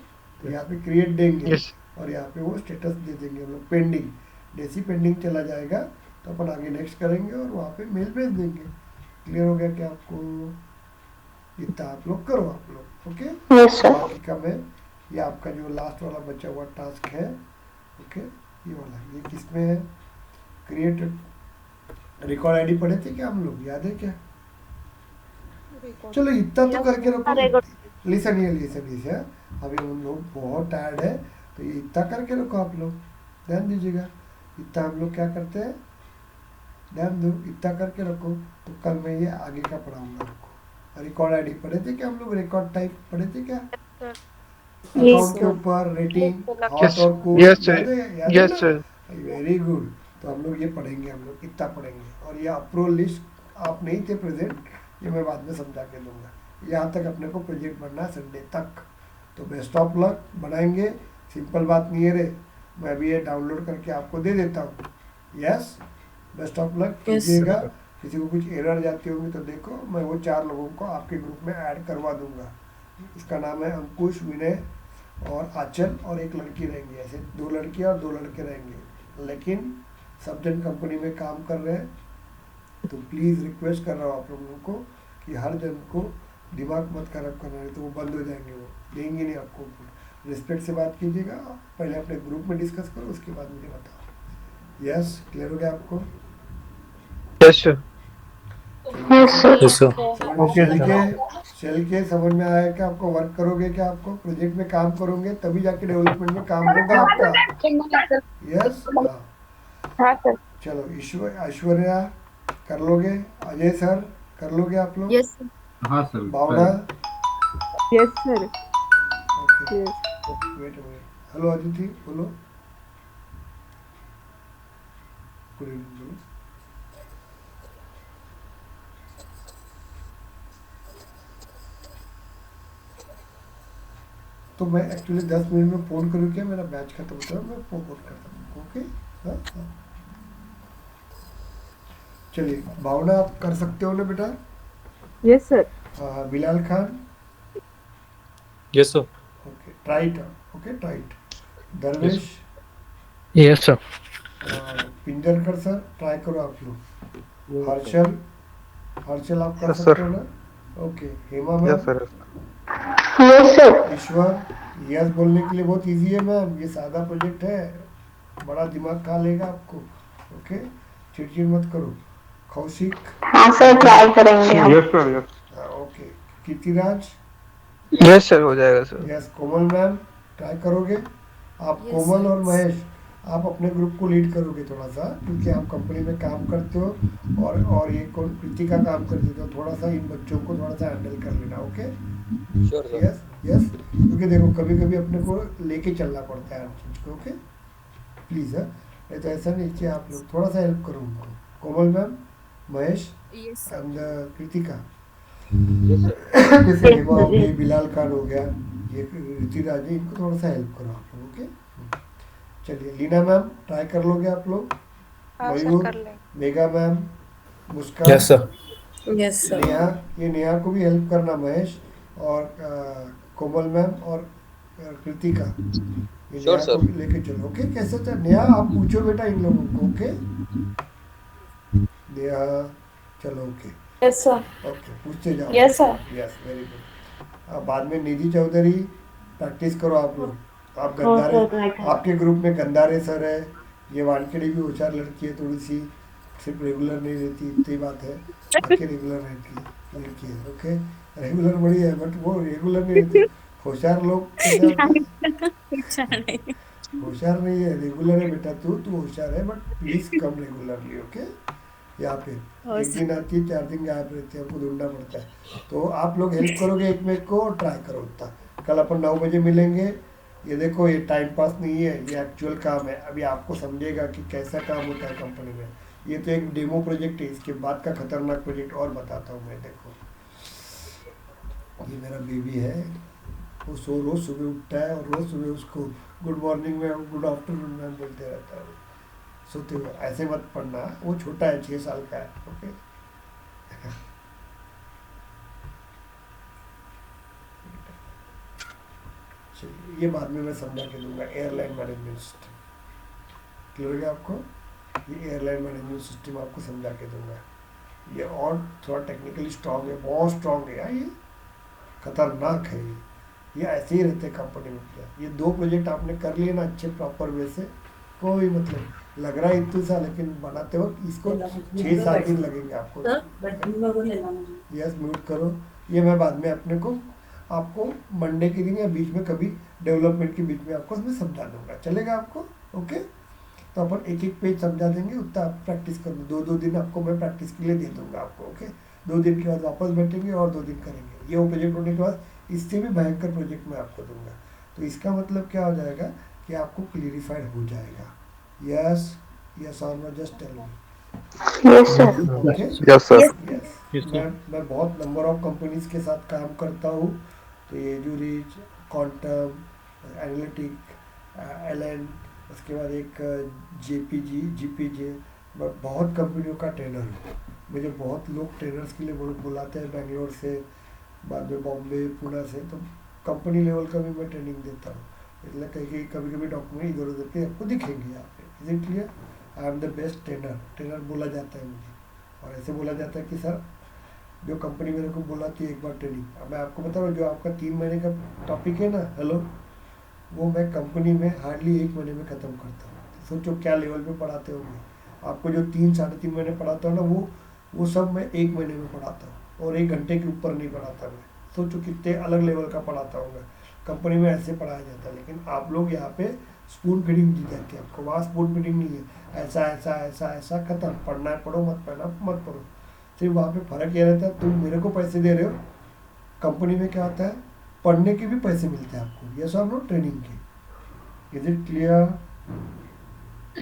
तो यहाँ पे क्रिएट देंगे Yes. और यहाँ पे वो स्टेटस दे देंगे हम लोग, पेंडिंग। जैसी पेंडिंग चला जाएगा तो अपन आगे नेक्स्ट करेंगे और वहाँ पे मेल भेज देंगे। क्लियर हो गया क्या आपको? इतना आप लोग करो आप लोग, ओके? Yes, sir. बाकी का मैं, ये आपका जो लास्ट वाला बचा हुआ टास्क है, ओके, ये वाला, ये किसमें है, क्रिएट रिकॉर्ड आईडी पढ़े थे क्या हम लोग, याद है क्या? चलो इतना तो करके रखो। लिसन ये अभी हम लोग बहुत टायर्ड है तो ये इतना करके रखो आप लोग, ध्यान दीजिएगा। इतना हम लोग क्या करते हैं, ध्यान दो, इतना करके रखो। तो कल मैं ये आगे का पढ़ाऊंगा आपको। रिकॉर्ड आईडी पढ़े थे क्या हम लोग, रिकॉर्ड टाइप पढ़े थे क्या? अकाउंट के ऊपर रेटिंग, हॉट और कोल्ड, Yes, sir. याद है Yes, ना? sir. Very good. तो हम लोग ये पढ़ेंगे, हम लोग इतना पढ़ेंगे। और ये अप्रूवल लिस्ट आप नहीं थे प्रेजेंट, ये मैं बाद में समझा के दूंगा। यहाँ तक अपने को प्रोजेक्ट बनना है संडे तक। तो बेस्ट ऑफ लक, बनाएंगे, सिंपल बात नहीं है रे। मैं भी ये डाउनलोड करके आपको दे देता हूँ। यस, बेस्ट ऑफ लक कीजिएगा। किसी को कुछ एरर जाती होगी तो देखो, मैं वो 4 लोगों को आपके ग्रुप में ऐड करवा दूंगा। इसका नाम है अंकुश, विनय और आंचल, और एक लड़की रहेंगी। ऐसे 2 लड़कियाँ और 2 लड़के रहेंगे, लेकिन सब जन कंपनी में काम कर रहे हैं। तो प्लीज़ रिक्वेस्ट कर रहा हूँ आप लोगों को कि हर जन को दिमाग मत खराब करना है, तो वो बंद हो जाएंगे, वो देंगे नहीं आपको। रिस्पेक्ट से बात कीजिएगा, पहले अपने ग्रुप में डिस्कस करो, उसके बाद मुझे बताओ। यस, क्लियर हो गया आपको? Yes, sir. Yes, sir. चल के समझ में आया कि आपको वर्क करोगे, क्या आपको प्रोजेक्ट में काम करोगे, तभी जाके डेवलपमेंट में काम होगा आपका। यस, हाँ सर। चलो ऐश्वर्या कर लोगे, अजय सर कर लोगे आप लोग? यस हाँ sir. Bhavna? Yes sir. Okay, wait minute. Hello Aditi, बोलो। गुड इवनिंग बोलो। तो मैं एक्चुअली 10 मिनट में फ़ोन करूँ क्या, मेरा बैच खत्म होता है, मैं फ़ोन करता हूँ। ओके, हाँ हाँ। चलिए भावना, आप कर सकते हो ना बेटा? Yes sir. Bilal Khan? Yes, sir. Okay, try it, okay try it. Darvesh? Yes, sir. Pinjarkar sir, try करो आप लोग। हर्षल आप कर Yes, सकते sir. हो ना? Okay, Hema ma'am? Yes, sir. Yes sir. Ishwar? Yes बोलने के लिए बहुत इजी है मैम, ये सादा प्रोजेक्ट है, बड़ा दिमाग खा लेगा आपको। ओके, चिड़चिड़ मत करो। कौशिक? हाँ सर, ट्राई करेंगे हम। Yes sir, yes. Okay, Kirtiraj? Yes, sir. हो जाएगा सर। यस, कोमल मैम ट्राई करोगे आप? Yes, कोमल sir. और महेश, आप अपने ग्रुप को लीड करोगे थोड़ा सा, क्योंकि आप कंपनी में काम करते हो और ये कौन कृतिका काम करती है, तो थोड़ा सा इन बच्चों को थोड़ा सा हैंडल कर लेना। Okay, sure sir. Yes yes, क्योंकि देखो कभी कभी अपने को लेके चलना पड़ता है हर चीज़ को। ओके प्लीज़, है नहीं तो ऐसा नहीं कि आप लोग थोड़ा सा हेल्प करो उनको। Komal ma'am, Mahesh yes and Kritika, yes sir. जैसे हेमा हो गई, बिलाल खान हो गया, ये ऋतिराज है, इनको थोड़ा सा हेल्प करो आप लोग। ओके, चलिए लीना मैम ट्राई कर लोगे आप लोग? मयूर, मेगा मैम, मुस्कान? Yes, sir. Yes sir. Neha, ये नेहा को भी हेल्प करना, महेश और कोमल मैम और कृतिका, ये Sure, नेहा को sir. भी लेके चलो। ओके, कैसे था नेहा, आप पूछो बेटा इन लोगों को। ओके नेहा, चलो ओके Yes, sir. ओके, पूछते जाओ। Yes, sir. Yes, very good. अब बाद में निधि चौधरी प्रैक्टिस करो आप लोग। आप गंदारे, आपके ग्रुप में गंदारे सर है, ये वानखेड़ी भी होशियार लड़की है थोड़ी सी, सिर्फ रेगुलर नहीं रहती, इतनी बात है, बाकी रेगुलर रहती है लड़की है। ओके, रेगुलर बड़ी है बट वो रेगुलर नहीं रहती। होशियार लोग कैसे होते हैं? होशियार नहीं है, रेगुलर है बेटा, तू होशियार है but please come regularly. Okay, यहाँ पे एक दिन आती है, 4 दिन गायब रहती है, आपको ढूंढना पड़ता है। तो आप लोग हेल्प करोगे एक में को, ट्राई करो उतना। कल अपन 9 बजे मिलेंगे। ये देखो, ये टाइम पास नहीं है, ये एक्चुअल काम है। अभी आपको समझेगा कि कैसा काम होता है कंपनी में। ये तो एक डेमो प्रोजेक्ट है, इसके बाद का खतरनाक प्रोजेक्ट और बताता हूँ मैं। देखो, ये मेरा बेबी है, वो रोज सुबह उठता है और रोज सुबह उसको गुड मॉर्निंग में, गुड आफ्टरनून में बोलते रहता है सोते हुए। ऐसे मत पढ़ना, वो छोटा है, 6 साल का है। ओके, चलिए, ये बाद में मैं समझा के दूंगा। एयरलाइन मैनेजमेंट सिस्टम क्लियर हो गया आपको? ये एयरलाइन मैनेजमेंट सिस्टम आपको समझा के दूंगा। ये और थोड़ा टेक्निकली स्ट्रांग है, बहुत स्ट्रांग है यार, ये खतरनाक है। ये ऐसे ही रहते हैं कंपनी में। क्या ये 2 प्रोजेक्ट आपने कर लिए ना अच्छे प्रॉपर वे से, कोई मतलब लग रहा है इतने सा, लेकिन बनाते वक्त इसको 6-7 दिन लगेंगे आपको। यस, म्यूट करो। ये मैं बाद में अपने को आपको मंडे के दिन या बीच में कभी डेवलपमेंट के बीच में आपको उसमें समझा दूंगा, चलेगा आपको? ओके, तो अपन एक एक पेज समझा देंगे, उतना आप प्रैक्टिस कर लो। 2-2 दिन आपको मैं प्रैक्टिस के लिए दे दूंगा आपको। ओके, 2 दिन के बाद वापस बैठेंगे और 2 दिन करेंगे। ये वो प्रोजेक्ट होने के बाद इससे भी भयंकर प्रोजेक्ट मैं आपको दूंगा। तो इसका मतलब क्या हो जाएगा कि आपको क्लियरिफाइड हो जाएगा। यस, यस और no, just tell me. Yes sir. Okay, yes sir. Yes, मैं बहुत नंबर ऑफ कंपनीज के साथ काम करता हूँ। तो ये जूरिच, क्वांटम, एनालिटिक, एलन, उसके बाद एक जीपीजे, मैं बहुत कंपनियों का ट्रेनर हूँ। मुझे बहुत लोग ट्रेनर्स के लिए बुलाते हैं, बेंगलोर से, बाद में बॉम्बे, पुणे से। तो कंपनी लेवल का भी मैं ट्रेनिंग देता हूँ, इसलिए कहीं कभी कभी डॉक्यूमेंट इधर उधर के आपको दिखेंगे यहाँ पे। Is it clear? I am the best trainer बोला जाता है मुझे। और ऐसे बोला जाता है कि सर, जो कंपनी मेरे को बुलाती है एक बार ट्रेनिंग, अब मैं आपको बता रहा हूँ, जो आपका 3 महीने का टॉपिक है ना, हेलो, वो मैं कंपनी में हार्डली 1 महीने में ख़त्म करता हूँ। सोचो क्या लेवल पे पढ़ाते होंगे। आपको जो 3-3.5 महीने पढ़ाता हूँ ना, वो सब मैं 1 महीने में पढ़ाता हूँ, और 1 घंटे के ऊपर नहीं पढ़ाता मैं। सोचो कितने अलग लेवल का पढ़ाता हूँ मैं। कंपनी में ऐसे पढ़ाया जाता है, लेकिन आप लोग यहाँ पे स्पून फीडिंग दी जाती है आपको। वहाँ स्पून फीडिंग नहीं है, ऐसा ऐसा ऐसा ऐसा खत्म, पढ़ना है पढ़ो, मत पढ़ना मत पढ़ो। सिर्फ वहाँ पे फ़र्क ये रहता है, तुम मेरे को पैसे दे रहे हो, कंपनी में क्या होता है, पढ़ने के भी पैसे मिलते हैं आपको। ये सब लोग ट्रेनिंग के। Is it clear?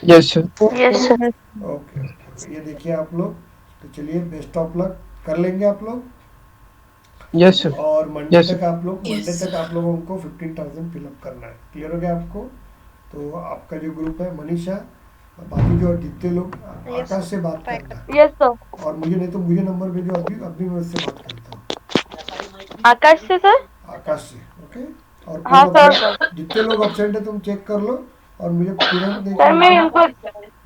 Yes sir. Yes sir. Okay, ये देखिए आप लोग। तो चलिए, बेस्ट ऑफ लक, कर लेंगे आप लोग। Yes sir. और मंडे Yes, तक आप लोग, Yes, मंडे तक आप लोगों को 15,000 फिलअप करना है। क्लियर हो गया आपको? तो आपका जो ग्रुप है, मनीषा, बाकी जो जितने लोग, आकाश से बात करना। Yes sir. और मुझे नहीं तो मुझे नंबर भेजो, अभी मैं उससे बात करता हूँ, आकाश से सर। आकाश से। ओके, और हाँ कोई सर। absent- जितने लोग अपसेंट है तुम चेक कर लो, और मुझे तुरंत सर मैं उनको।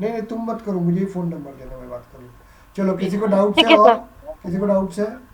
नहीं तुम मत करो, मुझे ही फ़ोन नंबर देना, मैं बात करूँ। चलो, किसी को डाउट ठीक है? है, और सर। किसी को डाउट है?